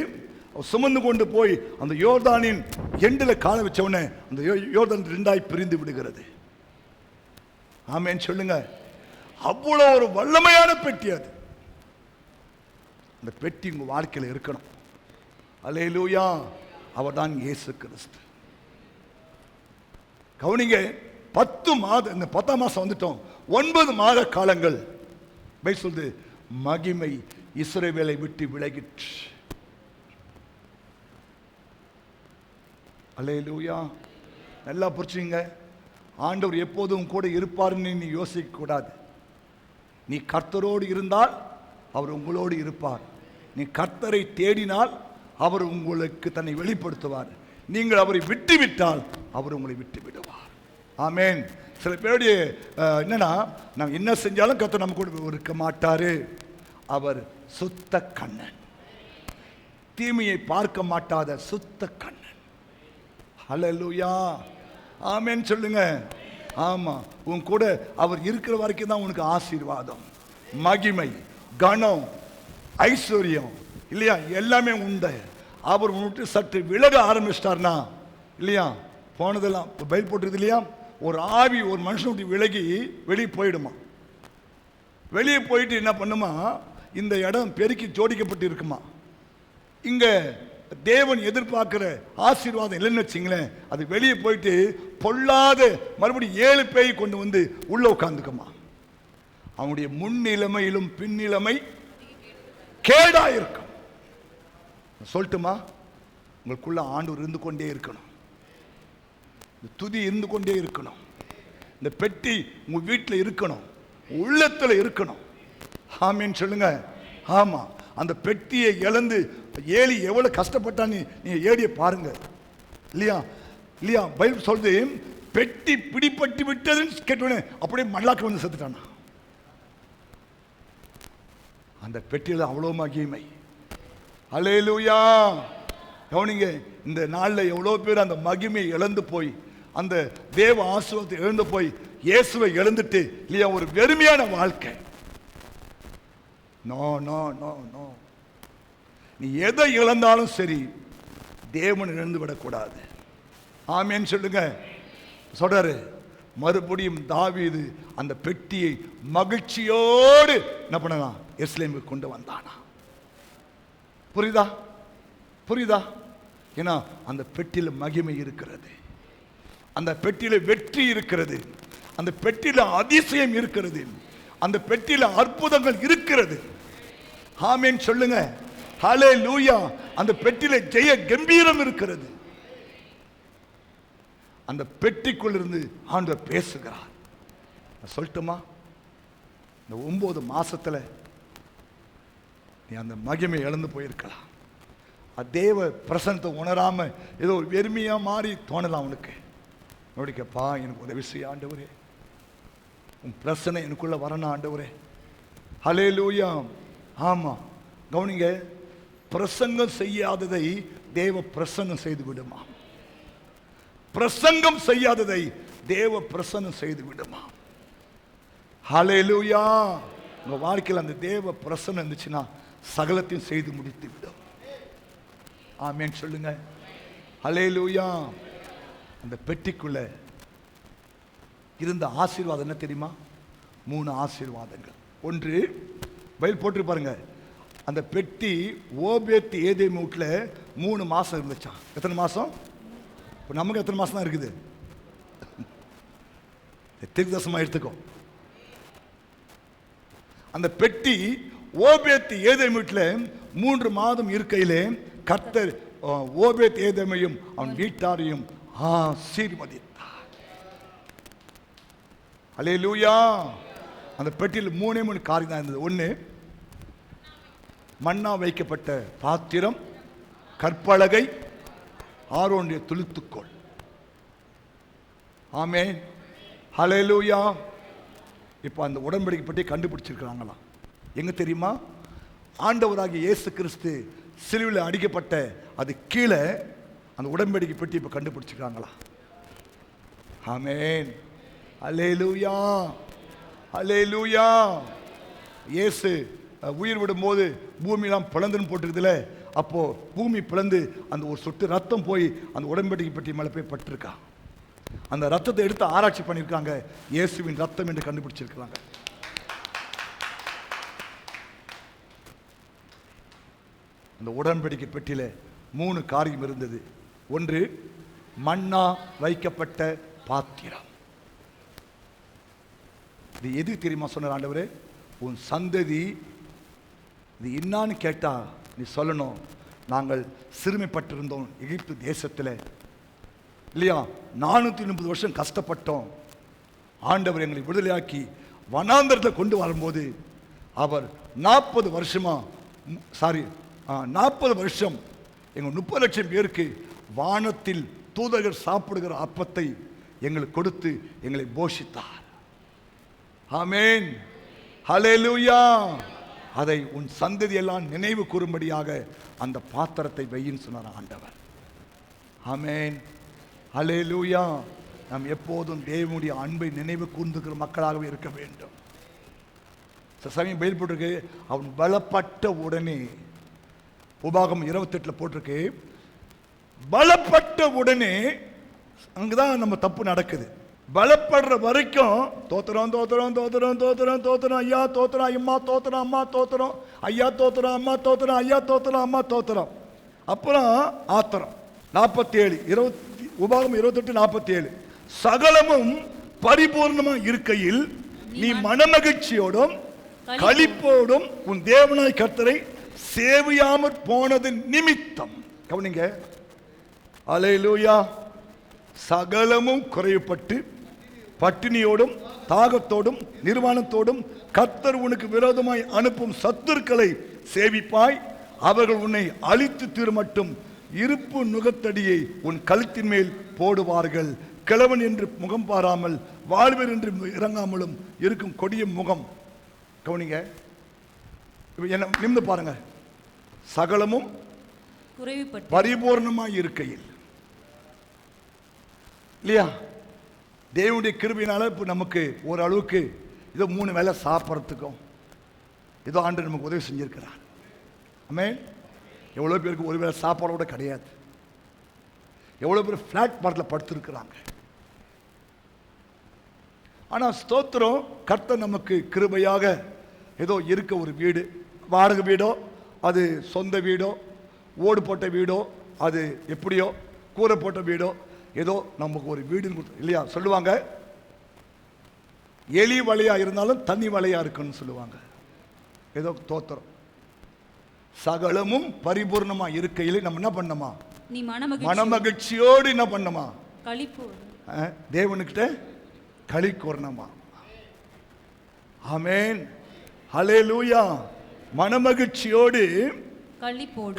S1: சுமந்து கொண்டு போய் அந்த யோர்தானின் எண்டில் கால வச்ச உடனே அந்த யோர்தான் ரெண்டாய் பிரிந்து விடுகிறது. ஆமென் சொல்லுங்க. அவ்வளோ ஒரு வல்லமையான பெட்டி அது. அந்த பெட்டி உங்க வாழ்க்கையில் இருக்கணும். அல்லேலூயா. அவர் தான் இயேசு கிறிஸ்து. கவனிங்க, 10 மாதம், இந்த 10ஆம் மாசம் வந்துட்டோம். 9 மாத காலங்கள் சொல்லுது மகிமை இஸ்ரவேலை விட்டு விலகிற்று. அல்லேலூயா. நல்லா புரிச்சுங்க. ஆண்டவர் எப்போதும் கூட இருப்பார்னு நீ யோசிக்க கூடாது. நீ கர்த்தரோடு இருந்தால் அவர் உங்களோடு இருப்பார். நீ கர்த்தரை தேடினால் அவர் உங்களுக்கு தன்னை வெளிப்படுத்துவார். நீங்கள் அவரை விட்டு விட்டால் அவர் உங்களை விட்டு விடுவார். ஆமென். சில பேருடைய என்னன்னா, நாம் என்ன செஞ்சாலும் கர்த்தர் நம்ம கூட இருக்க மாட்டாரு. அவர் சுத்த கண்ணன், தீமையை பார்க்க மாட்டாத சுத்த கண்ணன். ஹல்லேலூயா. ஆமென் சொல்லுங்க. ஆமா, உன் கூட அவர் இருக்கிற வரைக்கும் தான் உனக்கு ஆசீர்வாதம், மகிமை, கனம், ஐஸ்வர்யம் இல்லையா, எல்லாமே உண்டு. அவர் உன்ட்டு சற்று விலக ஆரம்பிச்சிட்டார்னா இல்லையா, போனதெல்லாம் பயில் போட்டுருது இல்லையா, ஒரு ஆவி ஒரு மனுஷனுடைய விலகி வெளியே போயிடுமா. வெளியே போயிட்டு என்ன பண்ணுமா, இந்த இடம் பெருக்கி ஜோடிக்கப்பட்டு இருக்குமா. இங்க தேவன் எதிர்பார்க்கிற ஆசீர்வாதம் இல்லைன்னு வச்சிங்களேன், அது வெளியே போயிட்டு பொல்லாத மறுபடியும் 7 பேய் கொண்டு வந்து உள்ள உட்காந்துக்குமா. அவனுடைய முன்னிலைமையிலும் பின்னிலைமை கேடா இருக்கும். சொல்லட்டுமா, உங்களுக்குள்ள ஆண்டவர் இருந்து கொண்டே இருக்கணும். துதி இருந்து கொண்டே இருக்கணும். இந்த பெட்டி உங்க வீட்டில் இருக்கணும், உள்ளத்தில் இருக்கணும். ஆமீன் சொல்லுங்க. ஆமா, அந்த பெட்டியை இழந்து ஏலி எவ்வளவு கஷ்டப்பட்டான்னு நீங்க ஏலியை பாருங்க இல்லையா. இல்லையா, பைபிள் சொல்லுது பெட்டி பிடிபட்டு விட்டதுன்னு கேட்டோன்னே அப்படியே மல்லாக்க வந்து செத்துட்டானா. அந்த பெட்டியில் அவ்வளோ மகிமை. அல்லேலூயா. கவனிங்க, இந்த நாளில் எவ்வளோ பேர் அந்த மகிமையை இழந்து போய், அந்த தேவ ஆசீர்வாதத்தை இழந்து போய் இயேசுவை இழந்துட்டு இல்லையா, ஒரு வெறுமையான வாழ்க்கை. No no no no. நீ எதை இழந்தாலும் சரி, தேவன் இழந்து விடக்கூடாது. ஆமென் சொல்லுங்க. சொல்றாரு மறுபடியும் தாவீது அந்த பெட்டியை மகிழ்ச்சியோடு என்ன பண்ணலாம், எருசலேமுக்கு கொண்டு வந்தானா. புரியுதா? புரியுதா? ஏன்னா அந்த பெட்டியில் மகிமை இருக்கிறது, அந்த பெட்டியில் வெற்றி இருக்கிறது, அந்த பெட்டியில் அதிசயம் இருக்கிறது, அந்த பெட்டியில் அற்புதங்கள் இருக்கிறது. ஆமென் சொல்லுங்க. ஹல்லேலூயா. அந்த பெட்டியில் ஜெய கம்பீரம் இருக்கிறது. அந்த பெட்டிக்குள் இருந்து ஆண்டவர் பேசுகிறார். சொல்லட்டுமா, இந்த 9 மாசத்துல நீ அந்த மகிமை இழந்து போயிருக்கலாம். தேவ பிரசன்னத்தை உணராம ஏதோ ஒரு வெறுமையா மாறி தோணலாம் உனக்கு. நோடிக்கப்பா, எனக்கு உதவி செய்ய ஆண்டவரே, உன் பிரசனை எனக்குள்ள வரணும் ஆண்டவரே. ஹல்லேலூயா. ஆமா, கவனிங்க, பிரசங்கம் செய்யாததை தேவ பிரசன்னம் செய்து விடுமா. பிரசங்கம் செய்யாததை தேவ பிரசன்னம் செய்து விடுமா. ஹல்லேலூயா. உங்க வாழ்க்கையில் அந்த தேவ பிரசன்னம் இருந்துச்சுன்னா சகலத்தையும் செய்து முடித்து விடும். ஆமென் சொல்லுங்க. ஹல்லேலூயா. அந்த பெட்டிக்குள்ள இருந்த ஆசீர்வாதம் என்ன தெரியுமா? 3 ஆசீர்வாதங்கள். ஒன்று பைபிள் போட்டு பாருங்க, அந்த பெட்டி ஓபேத் ஏதேம் வீட்டில் 3 மாசம் இருந்துச்சான். எத்தனை மாசம்? இப்போ நமக்கு எத்தனை மாசம் தான் இருக்குது? தீர்க்கதரிசனமா எடுத்துக்கோ. அந்த பெட்டி ஓபேத் ஏதேம் வீட்டில் 3 மாதம் இருக்கையிலே கர்த்தர் ஓபேத் ஏதேமையும் அவன் வீட்டாரையும் ஆசீர்வதித்தார். அல்லேலூயா. அந்த பெட்டியில் 3 காரியம் தான் இருந்தது. ஒன்று, மன்னா வைக்கப்பட்ட பாத்திரம், கற்பலகை, ஆரோனுடைய துளுத்துக்கோள். ஆமென். ஹல்லேலூயா. இப்போ அந்த உடன்படிக்கை பற்றி கண்டுபிடிச்சிருக்கிறாங்களாம். எங்க தெரியுமா? ஆண்டவராகிய இயேசு கிறிஸ்து சிலுவையில் அடிக்கப்பட்ட அது கீழே அந்த உடன்படிக்கை பெட்டி இப்போ கண்டுபிடிச்சிருக்காங்களா? ஆமென். அல்லேலூயா, அல்லேலூயா. இயேசு உயிர் விடும்போது பூமியெல்லாம் பிளந்துன்னு போட்டிருக்குதுல, அப்போ பூமி பிளந்து அந்த ஒரு சொட்டு ரத்தம் போய் அந்த உடன்படிக்கை பெட்டி மேலே போய் பட்டிருக்கா. அந்த ரத்தத்தை எடுத்து ஆராய்ச்சி பண்ணியிருக்காங்க, இயேசுவின் ரத்தம் என்று கண்டுபிடிச்சிருக்கிறாங்க. அந்த உடன்படிக்கை பெட்டியில 3 காரியம் இருந்தது. ஒன்று, மன்னா வைக்கப்பட்ட பாத்திரம். இது எது தெரியுமா சொன்னார் ஆண்டவரே? உன் சந்ததி இது என்னான்னு கேட்டா நீ சொல்லணும், நாங்கள் சிறுமைப்பட்டிருந்தோம் எகிப்து தேசத்தில், இல்லையா? 430 வருஷம் கஷ்டப்பட்டோம். ஆண்டவர் எங்களை விடுதலையாக்கி வனாந்தரத்தை கொண்டு வரும்போது அவர் 40 வருஷம் எங்கள் 30 லட்சம் பேருக்கு வானத்தில் தூதர்கள் சாப்பிடுகிற அப்பத்தை எங்களுக்கு கொடுத்து எங்களை போஷித்தார். ஆமென், ஹல்லேலூயா. அதை உன் சந்ததி எல்லாம் நினைவு கூறும்படியாக அந்த பாத்திரத்தை வையின்னு சொன்னார் ஆண்டவர். ஆமென், ஹல்லேலூயா. நாம் எப்போதும் தேவனுடைய அன்பை நினைவு கூர்ந்துக்கிற மக்களாகவே இருக்க வேண்டும். சமயம் பயில் போட்டிருக்கு, அவன் பலப்பட்ட உடனே, உபாகம் 28 போட்டிருக்கு, பலப்பட்ட உடனே. அங்குதான் நம்ம தப்பு நடக்குது. பலப்படுற வரைக்கும் தோத்திரம் தோத்திரம் தோத்திரம் தோத்திரம் தோத்திரம், ஐயா தோத்திரம், அம்மா தோத்திரம், அம்மா தோத்திரம், ஐயா தோத்திரம், அம்மா தோத்திரம், ஐயா தோத்திரம், அம்மா தோத்திரம். அப்புறம் ஆத்திரம். 47 உபாகம் 28:47, சகலமும் பரிபூர்ணமா இருக்கையில் நீ மனமகிழ்ச்சியோடும் களிப்போடும் உன் தேவனாய் கர்த்தரை சேவியாமற் போனது நிமித்தம். கவனிங்க, அல்லேலூயா. சகலமும் குறைவுபட்டு பட்டினியோடும் தாகத்தோடும் நிர்வாணத்தோடும் கர்த்தர் உனக்கு விரோதமாய் அனுப்பும் சத்துருக்களை சேவிப்பாய். அவர்கள் உன்னை அழித்து தீர்மட்டும் இருப்பு நுகத்தடியை உன் கழுத்தின் மேல் போடுவார்கள். கிழவன் என்று முகம் பாராமல் வாழ்வர் என்று இறங்காமலும் இருக்கும் கொடிய முகம். கவனிங்க, என்ன நிமிர்ந்து பாருங்க. சகலமும் பரிபூர்ணமாய் இருக்கையில், இல்லையா? தேவனுடைய கிருபையினால இப்போ நமக்கு ஓரளவுக்கு ஏதோ 3 வேளை சாப்பிட்றதுக்கும் ஏதோ ஆண்டு நமக்கு உதவி செஞ்சிருக்கிறார். ஆமென். எவ்வளோ பேருக்கு ஒரு வேளை சாப்பாடு கூட கிடையாது. எவ்வளோ பேர் ஃப்ளாட் பாட்டில் படுத்திருக்கிறாங்க. ஆனால் ஸ்தோத்திரம், கர்த்தர் நமக்கு கிருபையாக ஏதோ இருக்க ஒரு வீடு, வாடகை வீடோ அது சொந்த வீடோ, ஓடு போட்ட வீடோ அது எப்படியோ, கூரை போட்ட வீடோ, ஏதோ நமக்கு ஒரு வீடுன்னு கொடுத்து, இல்லையா? சொல்லுவாங்க, எலி வலையா இருந்தாலும் தண்ணி வலையா இருக்குன்னு சொல்லுவாங்க. ஏதோ தோத்திரம். சகலமும் பரிபூர்ணமா இருக்கையில் நம்ம என்ன பண்ணணுமா? மனமகிழ்ச்சியோடு என்ன பண்ணணுமா? தேவனுக்கிட்ட களி கூறணுமா? ஆமென், ஹல்லேலூயா. மனமகிழ்ச்சியோடு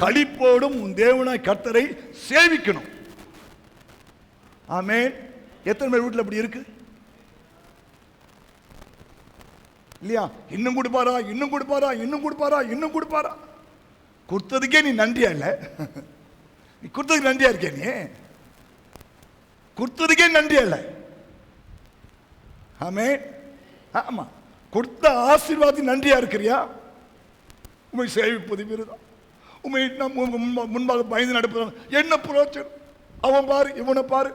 S1: களிப்போடும் உன் தேவனாய் கர்த்தரை சேவிக்கணும். ஆமென். எத்தனை பேர் வீட்டில் அப்படி இருக்கு? இல்லையா? இன்னும் கொடுப்பாரா, இன்னும் கொடுப்பாரா, இன்னும் கொடுப்பாரா, இன்னும் கொடுப்பாரா. கொடுத்ததுக்கே நீ நன்றியா இல்லை? நீ கொடுத்ததுக்கு நன்றியா இருக்கியா? நீ கொடுத்ததுக்கே நன்றியா இல்லை? ஆமென். ஆமா, கொடுத்த ஆசீர்வாதம் நன்றியா இருக்கிறியா? உண்மை சேவிப்பது விருதம். உண்மை முன்பாக பயந்து நடப்பது என்ன புரோச்சனம்? அவன் பாரு, இவனை பாரு.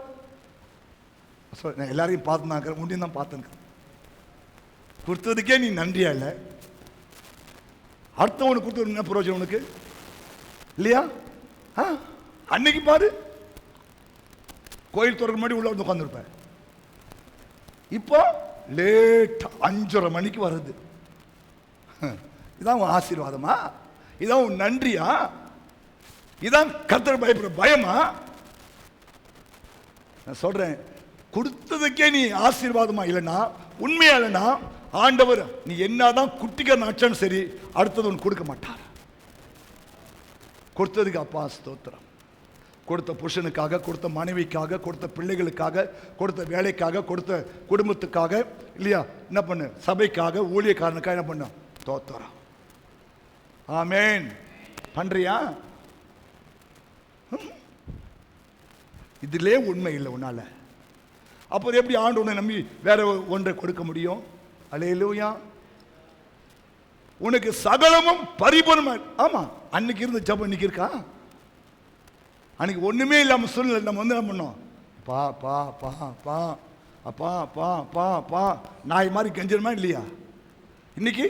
S1: நான் எல்லாரையும் பார்த்து முடியும் தான் பார்த்துங்க. கொடுத்ததுக்கே நீ நன்றியா இல்லை? அடுத்தவனுக்கு கொடுத்து என்ன புரோஜனம் உனக்கு? இல்லையா? அன்னைக்கு பாரு, கோயில் திறக்க முன்னாடி உள்ள வந்து உட்காந்துருப்பேன். இப்போ லேட் 5:30 மணிக்கு வருது. இதான் உன் ஆசீர்வாதமா? இதான் உன் நன்றியா? இதான் கர்த்தர் பயப்படுற பயமா? நான் சொல்றேன், கொடுத்ததுக்கே நீ ஆசீர்வாதமா இல்லைன்னா, உண்மையா இல்லைன்னா, ஆண்டவர் நீ என்னதான் குட்டிக்க நாச்சாலும் சரி, அடுத்தது உனக்கு கொடுக்க மாட்டார். கொடுத்ததுக்கு அப்பா ஸ்தோத்திரம். கொடுத்த புருஷனுக்காக, கொடுத்த மனைவிக்காக, கொடுத்த பிள்ளைகளுக்காக, கொடுத்த வேலைக்காக, கொடுத்த குடும்பத்துக்காக, இல்லையா? என்ன பண்ணு? சபைக்காக, ஊழியக்காரனுக்காக என்ன பண்ண? ஸ்தோத்திரம். ஆமென். பண்றியா? இதிலே உண்மை இல்லை உன்னால. அப்போ எப்படி ஆண்டு உன்னை நம்பி வேற ஒன்றை கொடுக்க முடியும்? அல்லேலூயா. உனக்கு சகலமும் பரிபூர்ணமா. ஆமா, அன்னைக்கு இருந்த ஜபம் இன்னைக்கு இருக்கா? அன்னைக்கு ஒண்ணுமே இல்லாம சூழ்நிலை நம்ம வந்து என்ன பண்ணோம்? பா பா பா பா அப்பா பா பா பா நாய் மாதிரி கெஞ்சிருமா இல்லையா? இன்னைக்கு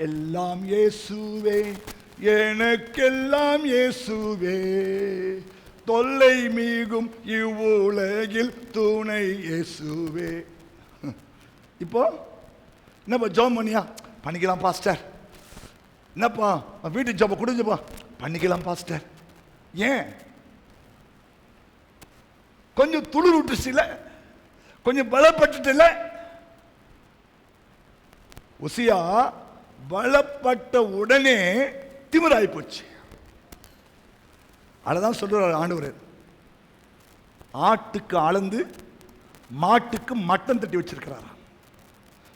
S1: எல்லாம் இயேசுவே, எனக்கெல்லாம் இயேசுவே, தொல்லை மீகும் இவ்வுலகில் துணை இயேசுவே. இப்போ என்னப்பா ஜெபம் பண்ணியா? பண்ணிக்கலாம் பாஸ்டர். என்னப்பா வீட்டு ஜெபம் கொடுங்கப்பா? பண்ணிக்கலாம் பாஸ்டர். ஏன்? கொஞ்சம் துளிர் விட்டுச்சுல, கொஞ்சம் பலப்பட்டுல. உசியா பலப்பட்ட உடனே திமிராய் போச்சு. அதான் சொல்றாரு ஆண்டவர், ஆட்டுக்கு அளந்து மாட்டுக்கு மட்டம் தட்டி வச்சிருக்கிறார்.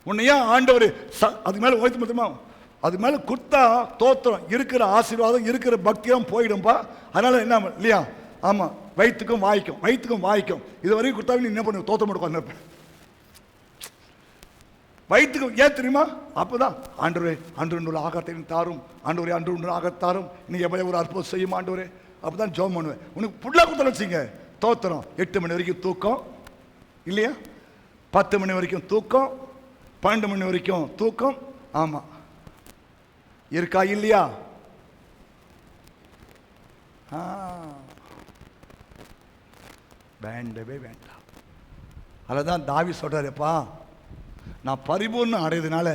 S1: உன்னையா ஆண்டவர் அது மேல ஓய்த்து மட்டுமா? அது மேல குத்தா தோத்திரம் இருக்கிற ஆசீர்வாதம் இருக்கிற பக்தியும் போயிடும்பா. அதனால என்ன இல்லையா? ஆமா, வயிற்றுக்கும் வாய்க்கும், வயிற்றுக்கும் வாய்க்கும். இது வரைக்கும் கொடுத்தா நீ என்ன பண்ணு? தோத்த மட்டும் வயிற்றுக்கு. ஏன் தெரியுமா? அப்பதான் ஆண்டவரே அன்று ஆகத்தை தாரும், ஆண்டவரே அன்று ஆகத்தாரும், நீ எவ்வளவு ஒரு அற்புதம் செய்யும் ஆண்டவரே. அப்பதான் ஜெபம் பண்ணுவேன். உனக்கு புள்ளா குத்தல வச்சுங்க தோத்திரம். 8 மணி வரைக்கும் தூக்கம் இல்லையா? 10 மணி வரைக்கும் தூக்கம், 12 மணி வரைக்கும் தூக்கம். ஆமா, இருக்கா இல்லையா? வேண்டவே வேண்டாம். அதுதான் தாவீது சொல்றாருப்பா, நான் பரிபூர்ணம் அடையதுனால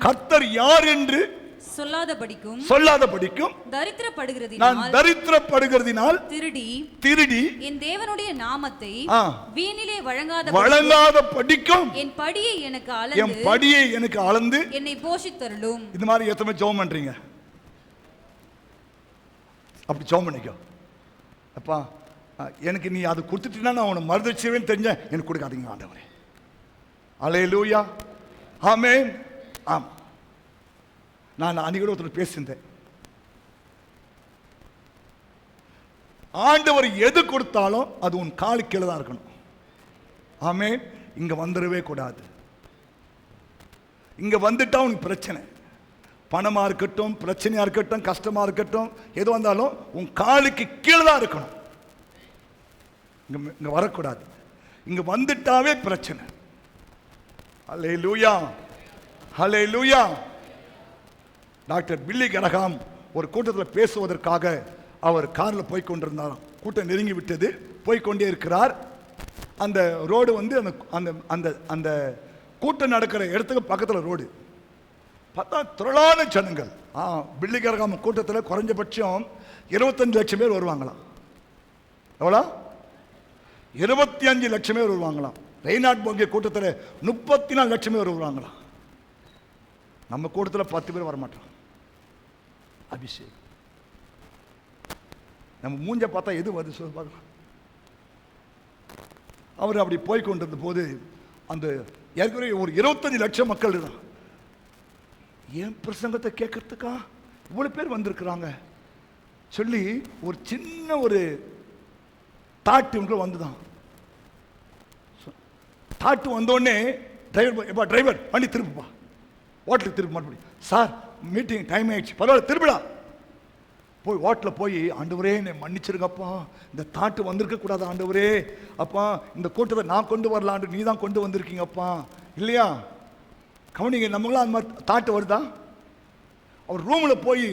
S1: கர்த்தர் யார் என்று சொல்லாதபடிக்கும் தரித்திரப்படுகிறதினால் திருடி என் தேவனுடைய நாமத்தை வீணிலே வழங்காத படிக்கும் என் படியை எனக்கு அளந்து என்னை போஷித்தருளும். இந்த மாதிரி எத்தனை ஜெபம் பண்றீங்க? அப்படி ஜெபம் பண்ணிக்கோ. அப்பா எனக்கு நீ அது கொடுத்துட்டீங்கன்னா நான் உனக்கு மறுதட்சியவே தெரிஞ்சேன், எனக்கு கொடுக்காதீங்க ஆண்டவரே. அல்லேலூயா, ஆமென். ஆம், நான் அன்னைக்கு ஒருத்தர் பேசியிருந்தேன். ஆண்டவர் எது கொடுத்தாலும் அது உன் காலு கீழே தான் இருக்கணும். ஆமென். இங்க வந்துடவே கூடாது. இங்க வந்துட்டா உனக்கு பிரச்சனை. பணமா இருக்கட்டும், பிரச்சனையா இருக்கட்டும், கஷ்டமா இருக்கட்டும், எது வந்தாலும் உன் காலுக்கு கீழே தான் இருக்கணும். இங்க வரக்கூடாது. இங்க வந்துட்டாவே பிரச்சனை. ஹல்லேலூயா, ஹல்லேலூயா. டாக்டர் பில்லி கிரஹாம் ஒரு கூட்டத்தில் பேசுவதற்காக அவர் காரில் போய் கொண்டிருந்தார். கூட்டம் நெருங்கி விட்டது, போய்கொண்டே இருக்கிறார். அந்த ரோடு வந்து அந்த அந்த அந்த கூட்டம் நடக்கிற இடத்துக்கு பக்கத்தில் ரோடு. பார்த்தா திரளான ஜனங்கள். பில்லி கிரஹாம் கூட்டத்தில் குறைஞ்சபட்சம் 25 லட்சம் பேர் வருவாங்களாம். எவ்வளோ? 25 லட்சம் பேர் வருவாங்களாம். ரெய்னாட் போங்கிய கூட்டத்தில் 34 லட்சம் பேர் வருவாங்களாம். நம்ம கூட்டத்தில் 10 பேர் வரமாட்டோம். அபிஷேக் நம்ம மூஞ்ச பார்த்தா எது வருது சொல்ல பார்க்கலாம். அவர் அப்படி போய் கொண்டிருந்த போது அந்த ஏற்கனவே ஒரு 25 லட்சம் மக்கள் தான் என் பிரசங்கத்தை கேட்கறதுக்கா இவ்வளவு பேர் வந்திருக்கிறாங்க சொல்லி ஒரு சின்ன ஒரு தாட்டு வந்துதான். தாட்டு வந்தோடனே டிரைவர் வண்டி திருப்புப்பா, ஹோட்டலுக்கு திருப்ப மறுபடியும். சார் மீட்டிங் டைம் ஆயிடுச்சு, பரவாயில்ல திருப்பிடா. போய் ஹோட்டலில் போய் ஆண்டவரே என்னை மன்னிச்சிருங்கப்பா, இந்த தாட்டு வந்திருக்க கூடாது ஆண்டவரே. அப்பா இந்த கூட்டத்தை நான் கொண்டு வரலான்னு நீ தான் கொண்டு வந்திருக்கீங்கப்பா இல்லையா? கவனிங்க, நம்மளாம் அந்த மாதிரி தாட்டு வருதா? அவர் ரூமில் போய்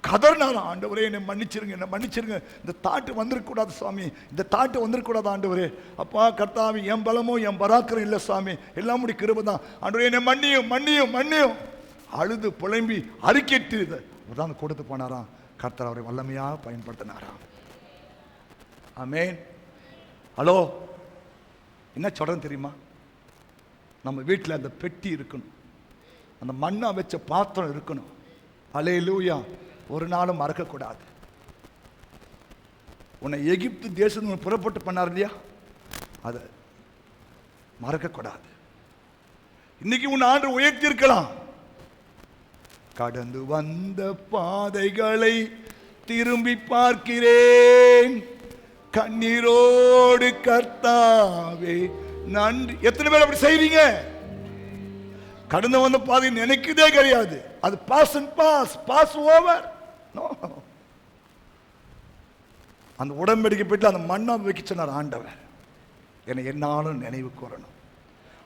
S1: கதறினார், ஆண்டவரே என்னை மன்னிச்சிருங்க, என்னை மன்னிச்சிருங்க, இந்த தாட்டு வந்திருக்கூடாது சுவாமி, இந்த தாட்டு வந்திருக்கூடாது ஆண்டவரே. அப்பா கர்த்தாவி, என் பலமோ என் பராக்கிரம் இல்லை சுவாமி, எல்லாம் முடி கிருபை தான் ஆண்டவரே, என்னை மன்னியும் மன்னியும் மன்னியும் அழுது புலம்பி அறிக்கைட்டு தான் கொடுத்து போனாராம். கர்த்தர் அவரை வல்லமையாக பயன்படுத்தினாராம். ஆமென். ஹலோ, என்ன சொல்றேன்னு தெரியுமா? நம்ம வீட்டில் அந்த பெட்டி இருக்கணும், அந்த மண்ணா வச்ச பாத்திரம் இருக்கணும். அல்லேலூயா. ஒரு நாளும் மறக்கக்கூடாது. உன்னை எகிப்து தேசம் புறப்பட்டு பண்ணார் இல்லையா, அதை மறக்கக்கூடாது. இன்னைக்கு உன்னை ஆண்டு உயர்த்தி இருக்கலாம், கடந்து வந்த பாதைகளை திரும்பி பார்க்கிறேன், கண்ணீரோடு கர்த்தாவே நன்றி. எத்தனை பேர் அப்படி செய்வீங்க? கடந்து வந்த பாதை நினைக்கதே கிடையாது. அது பாஸ் அண்ட் பாஸ் ஓவர். அந்த உடன்படிக்கை போயிட்டு அந்த மண்ணா வைக்க சொன்னார் ஆண்டவர். என்னை என்னாலும் நினைவு கூறணும்.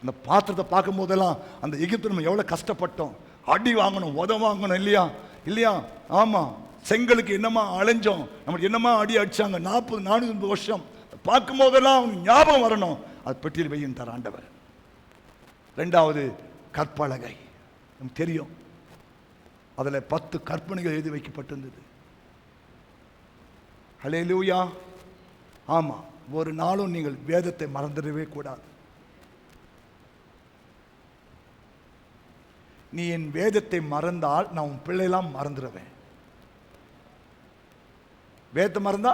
S1: அந்த பாத்திரத்தை பார்க்கும் போதெல்லாம் அந்த எகிப்து நம்ம எவ்வளவு கஷ்டப்பட்டோம், அடி வாங்கணும், உத வாங்கணும், இல்லையா இல்லையா? ஆமா, செங்கலுக்கு என்னமா அலைஞ்சோம், நமக்கு என்னமா அடி அடிச்சாங்க 40-400 வருஷம். பார்க்கும் போதெல்லாம் அவனுக்கு ஞாபகம் வரணும். அது பெட்டியில் வையும் ஆண்டவர். ரெண்டாவது கற்பலகை, நமக்கு தெரியும், அதுல 10 கற்பனைகள் எழுதி வைக்கப்பட்டிருந்தது. ஹல்லேலூயா. ஆமா, ஒரு நாளும் நீங்கள் வேதத்தை மறந்துடவே கூடாது. நீ என் வேதத்தை மறந்தால் நான் உன் பிள்ளையெல்லாம் மறந்துடுவேன். வேதத்தை மறந்தா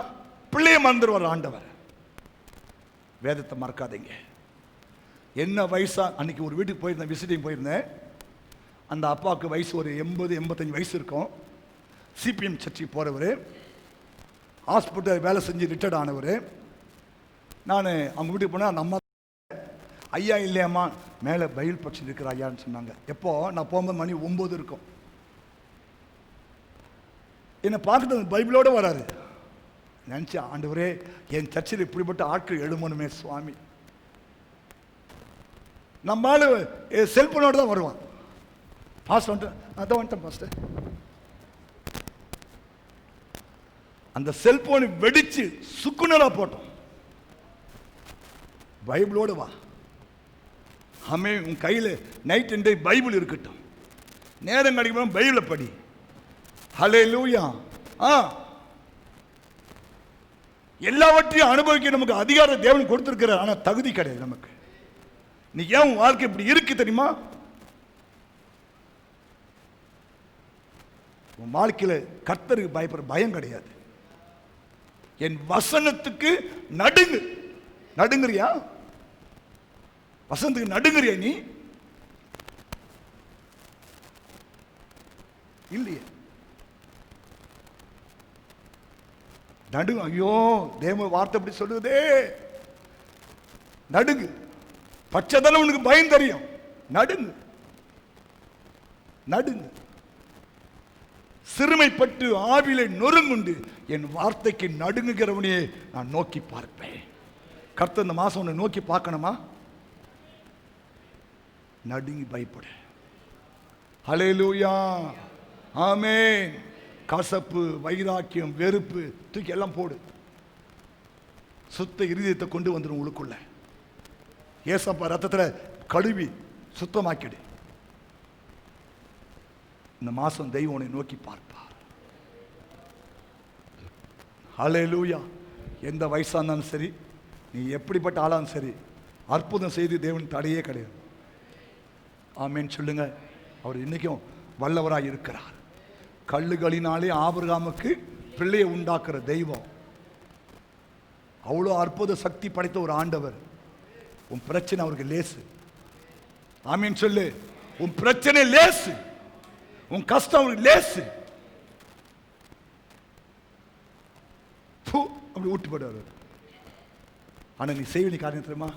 S1: பிள்ளைய மறந்துடுவார் ஆண்டவர். வேதத்தை மறக்காதீங்க. என்ன வயசா? அன்னைக்கு ஒரு வீட்டுக்கு போயிருந்தேன், விசிட்டிங் போயிருந்தேன். அந்த அப்பாவுக்கு வயசு ஒரு 80-85 வயசு இருக்கும். சிபிஎம் சர்ச்சுக்கு போறவர், ஹாஸ்பிட்டல் வேலை செஞ்சு ரிட்டையர்ட் ஆனவர். நான் அவங்க வீட்டுக்கு போனால் அந்த அம்மா, ஐயா இல்லையம்மா மேலே பைபிள் படிச்சுட்டு இருக்கிற ஐயான்னு சொன்னாங்க. எப்போ நான் போகும்போது மணி 9 இருக்கும். என்னை பார்த்துட்டு அந்த பைபிளோட வராரு. நினச்சி, ஆண்டவரே என் சர்ச்சில் இப்படிப்பட்ட ஆட்கள் எழுமணுமே சுவாமி. நம்மளால செல்போனோடு தான் வருவான். பாஸ் வந்துட்டேன், அதான் வந்துட்டேன் பாஸ்டர். அந்த செல்போனை வெடிச்சு சுக்குனரா போட்டோம். பைபிளோடு வா. ஆமே, உன் கையில் நைட் அண்ட் டே பைபிள் இருக்கட்டும். நேரம் கிடைக்கும் பைபிளை படி. ஹல்லேலூயா. எல்லாவற்றையும் அனுபவிக்க நமக்கு அதிகாரம் தேவன் கொடுத்திருக்கிறார். ஆனால் தகுதி கிடையாது நமக்கு. நீ ஏன் உன் வாழ்க்கை இப்படி இருக்கு தெரியுமா? உன் வாழ்க்கையில கர்த்தருக்கு பயப்படுற பயம் கிடையாது. என் வசனத்துக்கு நடுங்கு. நடுங்குறியா? வசனத்துக்கு நடுங்குறியா நீ? இல்லையே. நடுங்க. ஐயோ, தேவ வார்த்தை அப்படி சொல்லுதே. நடுங்கு. பச்சைதான உனக்கு பயம் தெரியும். நடுங்கு, நடுங்கு. சிறுமைப்பட்டு ஆவிலை நொறுங்குண்டு என் வார்த்தைக்கு நடுங்குகிறவனையே நான் நோக்கி பார்ப்பேன். கர்த்தர் இந்த மாசம் உன்னை நோக்கி பார்க்கணுமா? நடுங்கி பயப்படு. ஹல்லேலூயா. ஆமென். கசப்பு, வைராக்கியம், வெறுப்பு தூக்கி எல்லாம் போடு. சுத்த இருதயத்தை கொண்டு வந்துடும் உங்களுக்குள்ள. ஏசப்பா ரத்தத்துல கழுவி சுத்தமாக்கிடு. இந்த மாசம் தெய்வம் உன்னை நோக்கி பார்ப்பார். ஹல்லேலூயா. எந்த வயசா இருந்தாலும் சரி, நீ எப்படிப்பட்ட ஆளாலும் சரி, அற்புதம் செய்து தேவன் தடையே கிடையாது. ஆமென் சொல்லுங்க. அவர் இன்னைக்கும் வல்லவராய் இருக்கிறார். கல்லுகளினாலே ஆபிரகாமுக்கு பிள்ளையை உண்டாக்குற தெய்வம். அவ்வளோ அற்புத சக்தி படைத்த ஒரு ஆண்டவர். உன் பிரச்சனை அவருக்கு லேசு. ஆமீன் சொல்லு. உன் பிரச்சனை லேசு, உன் கஷ்டம் அவருக்கு லேசு. அப்படி ஊட்டி போடுவார். ஆனா நீ செய்ய வேண்டிய காரியம் தெரியுமா?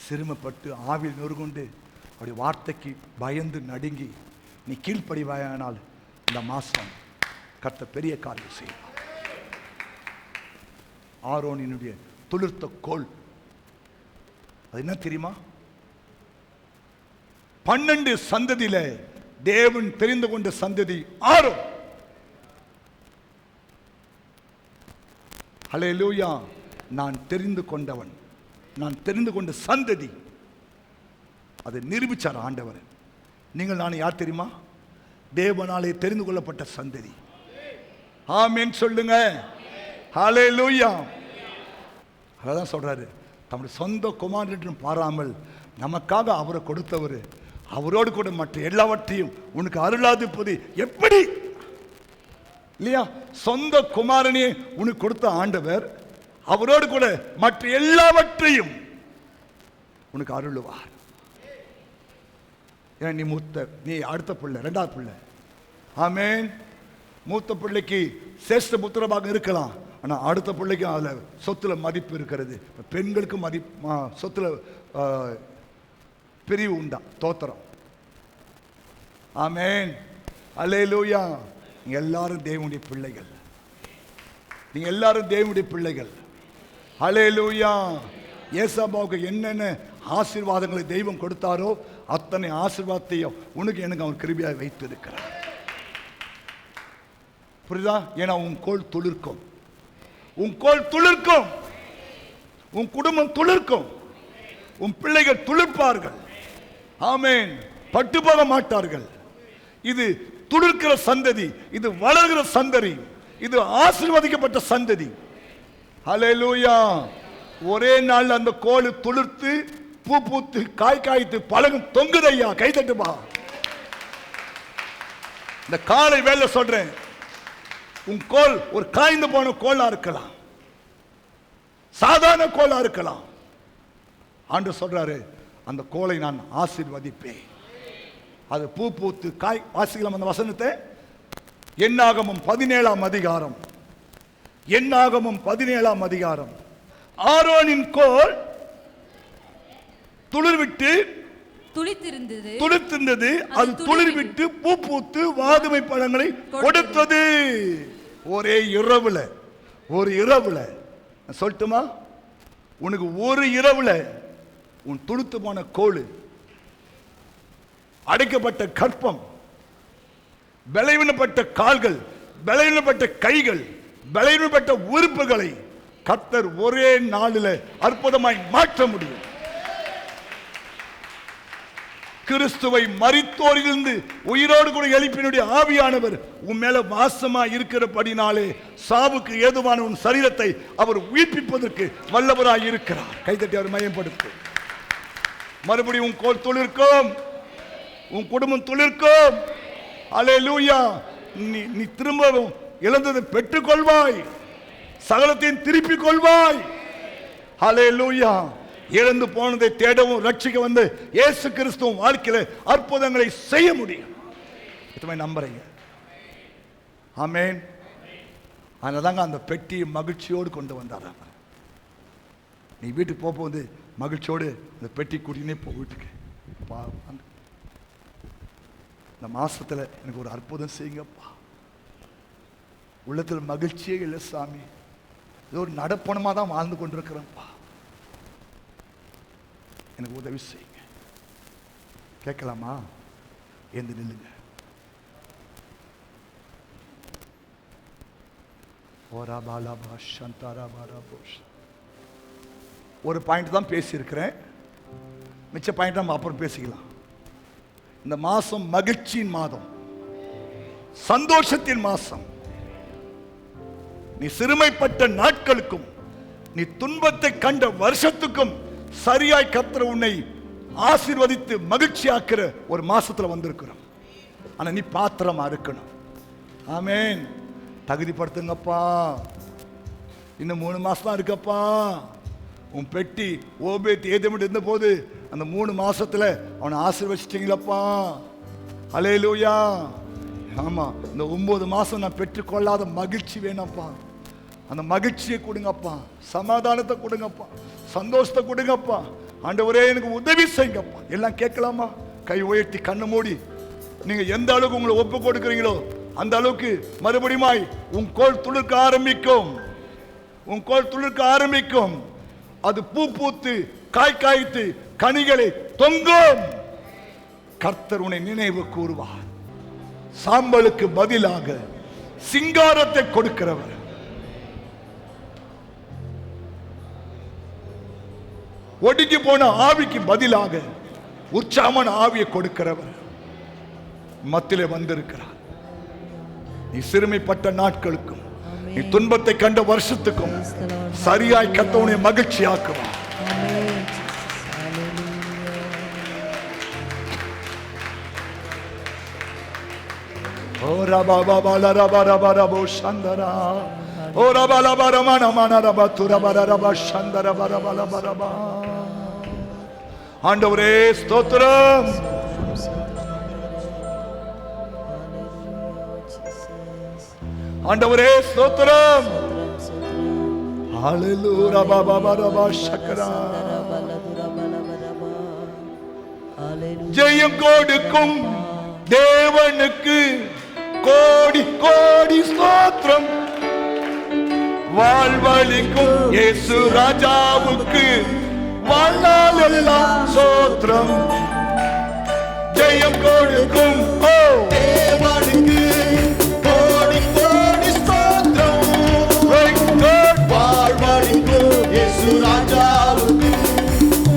S1: சிறுமப்பட்டு ஆவில் நொறுகுண்டு அப்படி வார்த்தைக்கு பயந்து நடுங்கி நீ கீழ்ப்படிவாயானால் இந்த மாசம் கர்த்தர் பெரிய காரியம் செய்வார். ஆரோனினுடைய துளிர்த்த கோல் அது என்ன தெரியுமா? 12 சந்ததியில தேவன் தெரிந்து கொண்ட சந்ததி ஆரோன். ஹல்லேலூயா. நான் தெரிந்து கொண்டவன், நான் தெரிந்து கொண்ட சந்ததி. அதை நிரூபிச்சார் ஆண்டவர். நீங்கள் நான் யார் தெரியுமா? தேவனாலே தெரிந்து கொள்ளப்பட்ட சந்ததி. ஆமென் சொல்லுங்க. ஹல்லேலூயா. அதான் சொல்றாரு, தம்முடைய சொந்த குமாரன் பாராமல் நமக்காக அவரை கொடுத்தவர், அவரோடு கூட மற்ற எல்லாவற்றையும் உனக்கு அருளாதிப்பது எப்படி? இல்லையா? சொந்த குமாரனே உனக்கு கொடுத்த ஆண்டவர் அவரோடு கூட மற்ற எல்லாவற்றையும் உனக்கு அருளுவார். ஏன்னா நீ மூத்த, நீ அடுத்த பிள்ளை, 2வது பிள்ளை. ஆமென். மூத்த பிள்ளைக்கு சேஷ்ட புத்திரமாக இருக்கலாம், ஆனா அடுத்த பிள்ளைக்கு அதுல சொத்துல மதிப்பு இருக்கிறது. பெண்களுக்கு சொத்துல பிரிவு உண்டா? தோத்திரம். ஆமென். அல்லேலூயா. நீங்க எல்லாரும் தேவனுடைய பிள்ளைகள், நீங்க எல்லாரும் தேவனுடைய பிள்ளைகள். அல்லேலூயா. ஏசாபாவுக்கு என்னென்ன ஆசீர்வாதங்களை தெய்வம் கொடுத்தாரோ அத்தனை ஆசீர்வாதத்தையும் உனக்கு எனக்கு அவர் கிருபையாக வைத்திருக்கிறார். புரியுதா? ஏன்னா உன் கோல் துளிர்க்கும், உன் கோல் துளிர்க்கும், உன் குடும்பம் துளிர்க்கும், உன் பிள்ளைகள் துளிர்ப்பார்கள். ஆமென். பட்டு போக மாட்டார்கள். இது துளிர்க்கிற சந்ததி, இது வளர்கிற சந்ததி, இது ஆசீர்வதிக்கப்பட்ட சந்ததி. ஹல்லேலூயா. ஒரே நாள் அந்த கோல் துளிர்த்து பூ பூத்து காய் காய்த்து பழகும் தொங்குதையா. கைதட்டுமா. இந்த காலை வேலை சொல்றேன், உன் கோல் ஒரு காய்ந்து போன கோலா இருக்கலாம், சாதாரண கோலா இருக்கலாம். ஆண்டவர் சொல்றாரு, அந்த கோலை நான் ஆசீர்வதிப்பேன். அது பூ பூத்து காய். வாசிக்கலாம் அந்த வசனத்தை. என்னாகமம் 17ஆம் அதிகாரம், என்னாகமம் 17ஆம் அதிகாரம். ஆரோனின் கோல் துளிர்விட்டு துளிர்த்திருந்தது, அது துளிர்விட்டு பூ பூத்து வாதுமை பழங்களை கொடுத்தது. ஒரே இரவுல, ஒரு இரவுல சொல்லட்டுமா, உனக்கு ஒரு இரவுல உன் துளுத்து போன கோல், அடைக்கப்பட்ட கற்பம், பலவீனப்பட்ட கால்கள், பலவீனப்பட்ட கைகள், பலவீனப்பட்ட உறுப்புகளை கர்த்தர் ஒரே நாளில் அற்புதமாய் மாற்ற முடியும். கிறிஸ்துவை மரித்தோரிலிருந்து உயிரோடு கூட எழுப்பினுடைய ஆவியானவர் உன் மேல வாசமா இருக்கிறபடினாலே சாவுக்கு ஏதுவான உன் சரீரத்தை அவர் உயிர்ப்பிப்பதற்கு வல்லவராய் இருக்கிறார். கைதட்டி அவர் மையப்படுத்து. மறுபடியும் உன் கோல் துளிர்க்கும், உன் குடும்பம் துளிர்க்கும். அல்லேலூயா. நீ திரும்பவும் இழந்ததை பெற்றுக் கொள்வாய், சகலத்தையும் திருப்பிக் கொள்வாய். அல்லேலூயா. இழந்து போனதை தேடவும் ரட்சிக்க வந்து இயேசு கிறிஸ்துவின் வாழ்க்கையில அற்புதங்களை செய்ய முடியும். நம்புறீங்க? ஆமென். அதனாலதாங்க அந்த பெட்டியை மகிழ்ச்சியோடு கொண்டு வந்தார். நீ வீட்டுக்கு போகும்போது மகிழ்ச்சியோடு அந்த பெட்டி கூட்டினே போ வீட்டுக்கு. இந்த மாசத்துல எனக்கு ஒரு அற்புதம் செய்யுங்கப்பா. உள்ளத்தில் மகிழ்ச்சியே இல்லை சாமி, ஏதோ ஒரு நடப்பணமா தான் வாழ்ந்து கொண்டிருக்கிறேன்ப்பா, எனக்கு உதவி செய்யுங்க. கேட்கலாமா? எழுந்து நில்லுங்க. ஒரு பாயிண்ட் தான் பேசியிருக்கிறேன், மிச்ச பாயிண்ட் நம்ம அப்புறம் பேசிக்கலாம். இந்த மாசம் மகிழ்ச்சியின் மாதம், சந்தோஷத்தின் மாசம். நீ சிறுமைப்பட்ட நாட்களுக்கும் நீ துன்பத்தை கண்ட வருஷத்துக்கும் சரியாய் கர்த்தர் உன்னை ஆசீர்வதித்து மகிழ்ச்சியாக்குற ஒரு மாசத்துல வந்திருக்கிறோம். ஆனா நீ பாத்திரமா இருக்கணும். ஆமென். தகுதிப்படுத்துங்கப்பா. இன்னும் 3 மாசம் தான் இருக்கப்பா. உன் பெட்டி ஓபேத் ஏதேமிட்டு இருந்த போது அந்த 3 மாசத்துல அவனை ஆசீர்வதிச்சிட்டீங்களப்பா. அல்லேலூயா. ஆமா, இந்த 9 மாசம் நான் பெற்றுக்கொள்ளாத மகிழ்ச்சி வேணப்பா. அந்த மகிழ்ச்சியை கொடுங்கப்பா, சமாதானத்தை கொடுங்கப்பா, சந்தோஷத்தை கொடுங்கப்பா. ஆண்டவரே எனக்கு உதவி செய்யுங்கப்பா. எல்லாம் கேட்கலாமா? கை உயர்த்தி கண்ணு மூடி நீங்க எந்த அளவுக்கு உங்களை ஒப்பு கொடுக்குறீங்களோ அந்த அளவுக்கு மறுபடியும் உன் கோல் துளிர்க்க ஆரம்பிக்கும். உன் கோல் துளிர்க்க ஆரம்பிக்கும். அது பூ பூத்து காய் காய்த்து கனிகளை தொங்கும். கர்த்தர் உன்னை நினைவு கூறுவார். சாம்பலுக்கு பதிலாக சிங்காரத்தை கொடுக்கிறவர், ஒடுங்கி போன ஆவிக்கு பதிலாக உற்சாகமான ஆவியை கொடுக்கிறவர் மத்தியிலே வந்திருக்கிறார். நீ சிறுமைப்பட்ட நாட்களுக்கும் நீ துன்பத்தை கண்ட வருஷத்துக்கும் சரியாய் கர்த்தர் மகிழ்ச்சியாக்குவார். ஓ ரபா பாபா ரபா ரபா ரபோ சந்தரா, ஓ ரபா ரபா ரமன மன ரபா துரபா ரபா சந்தர ரபா ரபா ரபா. ஆண்டவரே ஸ்தோத்திரம். ஆண்டவரே ஸ்தோத்திரம். ஹalleluya பாபா சக்கரா. ஜெயம் கொடுக்கும் தேவனுக்கு கோடி கோடி ஸ்தோத்திரம். வாழ்வளிக்கும் இயேசு ராஜாவுக்கு வாழ்நாள் எல்லாம் ஸ்தோத்திரம். ஜெயம் கொடுக்கும் தேவனுக்கு கோடி கோடி ஸ்தோத்திரம். வாழ்வளிக்கும் இயேசு ராஜாவுக்கு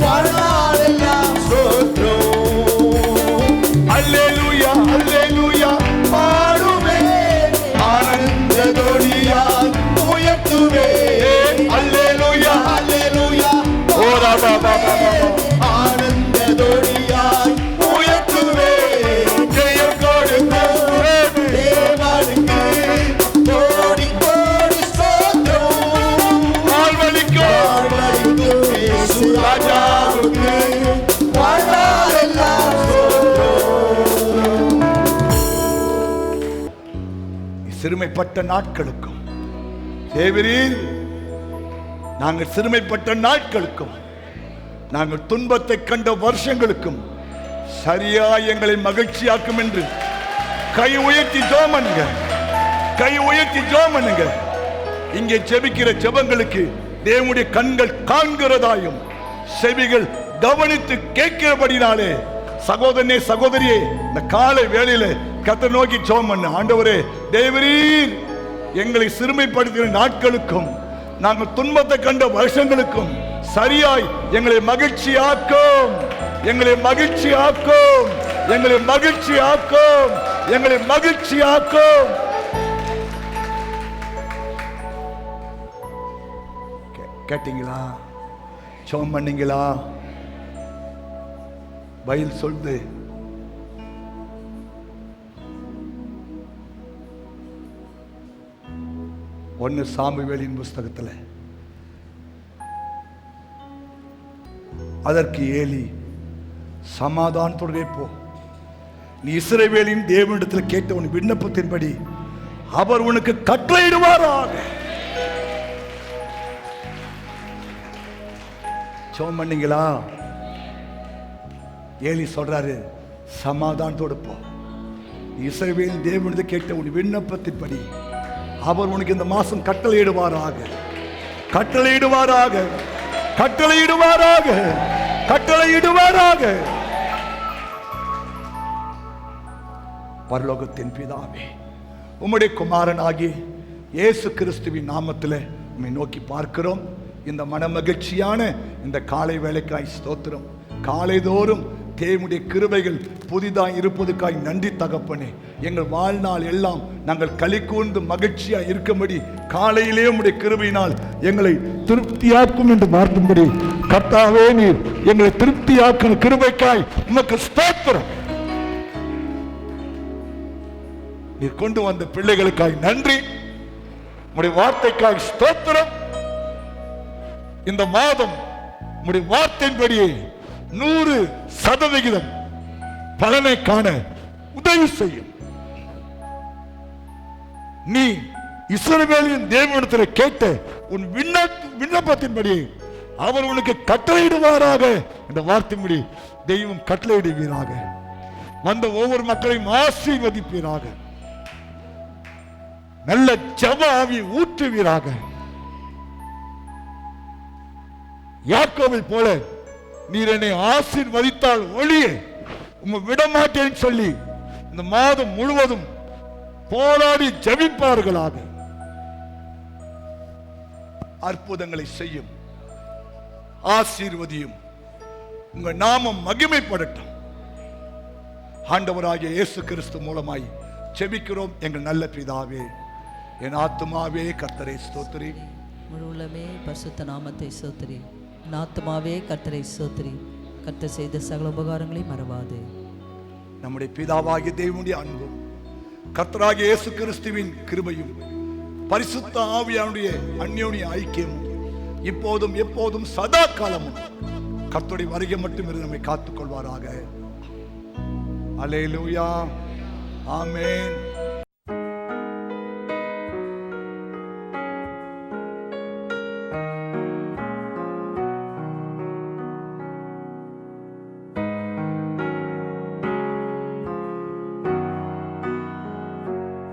S1: வாழ்நாள் எல்லாம் ஸ்தோத்திரம். அல்லேலூயா அல்லேலூயா பாடுவே ஆனந்த துதியாய் உயர்த்துவே. அல்லேலூயா அல்லேலூயா ஓரா பாபா ஆனந்த துதியாய் உயர்த்துவே. ஜெயம் கொடுக்கும் தேவனுக்கு கோடி கோடி ஸ்தோத்திரம். வாழ்வளிக்கும் இயேசு ராஜாவுக்கு வாழ்நாள் எல்லாம் ஸ்தோத்திரம். சிறுமைப்பட்ட நாட்களுக்கும் தேவரீர், நாங்கள் சிறுமைப்பட்ட நாட்களுக்கும், நாங்கள் துன்பத்தை கண்ட வருஷங்களுக்கும் சரியா எங்களை மகிழ்ச்சியாக்கும் என்று கை உயர்த்தி ஜெபம்ங்க, கை உயர்த்தி ஜெபம்ங்க. இங்கே ஜெபிக்கிற ஜெபங்களுக்கு தேவனுடைய கண்கள் காண்கிறதாயும் செவிகள் கவனித்து கேட்கிறபடினாலே சகோதரனே சகோதரியே, இந்த காலை வேளையில கர்த்தரை நோக்கி ஜெபம் பண்ணு. ஆண்டவரே தேவரீர், எங்களை சிறுமைப்படுத்துகிற நாட்களுக்கும் நாங்கள் துன்பத்தை கண்ட வருஷங்களுக்கும் சரியாய் எங்களை மகிழ்ச்சியாக்கும், எங்களை மகிழ்ச்சியாக்கும், எங்களை மகிழ்ச்சியாக்கும், எங்களை மகிழ்ச்சியாக்கும். கேட்டீங்களா? ஜெபம் பண்ணீங்களா? பதில் சொல்லுது. ஒன்னு சாமுவேலின் புஸ்தகத்தில் அதற்கு ஏலி, சமாதானத்தோடு போ, நீ இஸ்ரவேலின் தேவனிடத்தில் கேட்ட உன் விண்ணப்பத்தின்படி அவர் உனக்கு கட்டளையிடுவாராக. ஜெபம் பண்ணீங்களா? ஏலி சொல்றாரு, சமாதானத்தோடு போ, இஸ்ரவேலின் தேவனிடத்தில் கேட்ட உன் விண்ணப்பத்தின்படி அவர் உனக்கு இந்த மாசம் கட்டளையிடுவாராக, கட்டளையிடுவாராக, கட்டளையிடுவாராக, கட்டளையிடுவாராக. பரலோகத்தின் பிதாவே, உம்முடைய குமாரனாகி இயேசு கிறிஸ்துவின் நாமத்தில் உம்மை நோக்கி பார்க்கிறோம். இந்த மனமகிழ்ச்சியான இந்த காலை வேளைக்காய் ஸ்தோத்திரம். காலைதோறும் தேவனுடைய கிருபைகள் புதிதாய் இருப்பதுக்காய் நன்றி தகப்பனே. எங்கள் வாழ்நாள் எல்லாம் நாங்கள் களி கூர்ந்து மகிழ்ச்சியா இருக்கும்படி காலையிலே உம்முடைய கிருபையினால் எங்களை திருப்தியாக்கும் என்று பார்க்கும்படி கர்த்தாவே, நீர் எங்களை திருப்தியாக்கும் கிருபைக்காய் உமக்கு ஸ்தோத்திரம். நீர் கொண்டு வந்த பிள்ளைகளுக்காய் நன்றி, உம்முடைய வார்த்தைக்காய் ஸ்தோத்திரம். இந்த மாதம் உம்முடைய வார்த்தையின்படியே 100% பலனை காண உதவி செய்யும். நீ இஸ்ரவேலின் தேவனிடத்தில் கேட்ட உன் விண்ணப்பத்தின்படி அவர் உனக்கு கட்டளையிடுவாராக. இந்த வார்த்தையின்படி தெய்வம் கட்டளையிடுவீராக. வந்த ஒவ்வொரு மக்களையும் ஆசீர்வதிப்பீராக. நல்ல ஜெப ஆவி ஊற்றுவீராக. யாக்கோபை போல நீர் என்னை ஆசீர்வதித்தால் ஒளியே உம்மை விடமாட்டேன் சொல்லி இந்த மாதம் முழுவதும் போராடி ஜெபிப்பார்களாக. அற்புதங்களை செய்யும், ஆசீர்வதியும், உங்க நாமம் மகிமைப்படட்டும். ஆண்டவராகிய இயேசு கிறிஸ்து மூலமாய் ஜெபிக்கிறோம் எங்கள் நல்ல பிதாவே. என் ஆத்துமாவே கர்த்தரை ஸ்தோத்திரி,
S3: முழு உள்ளமே பரிசுத்த நாமத்தை ஸ்தோத்திரி. என் ஆத்துமாவே கர்த்தரை ஸ்தோத்திரி, கர்த்தர் செய்த சகல உபகாரங்களை மறவாதே.
S1: நம்முடைய பிதாவாகிய தேவனுடைய அன்பும் கர்த்தராகிய இயேசு கிறிஸ்துவின் கிருபையும் பரிசுத்த ஆவியானுடைய அந்யோன்ய ஐக்கியமும் இப்போதும் எப்போதும் சதா காலமும் கர்த்தருடைய வருகை மட்டும் இருந்து நம்மை காத்துக் கொள்வாராக. அல்லேலூயா, ஆமென்.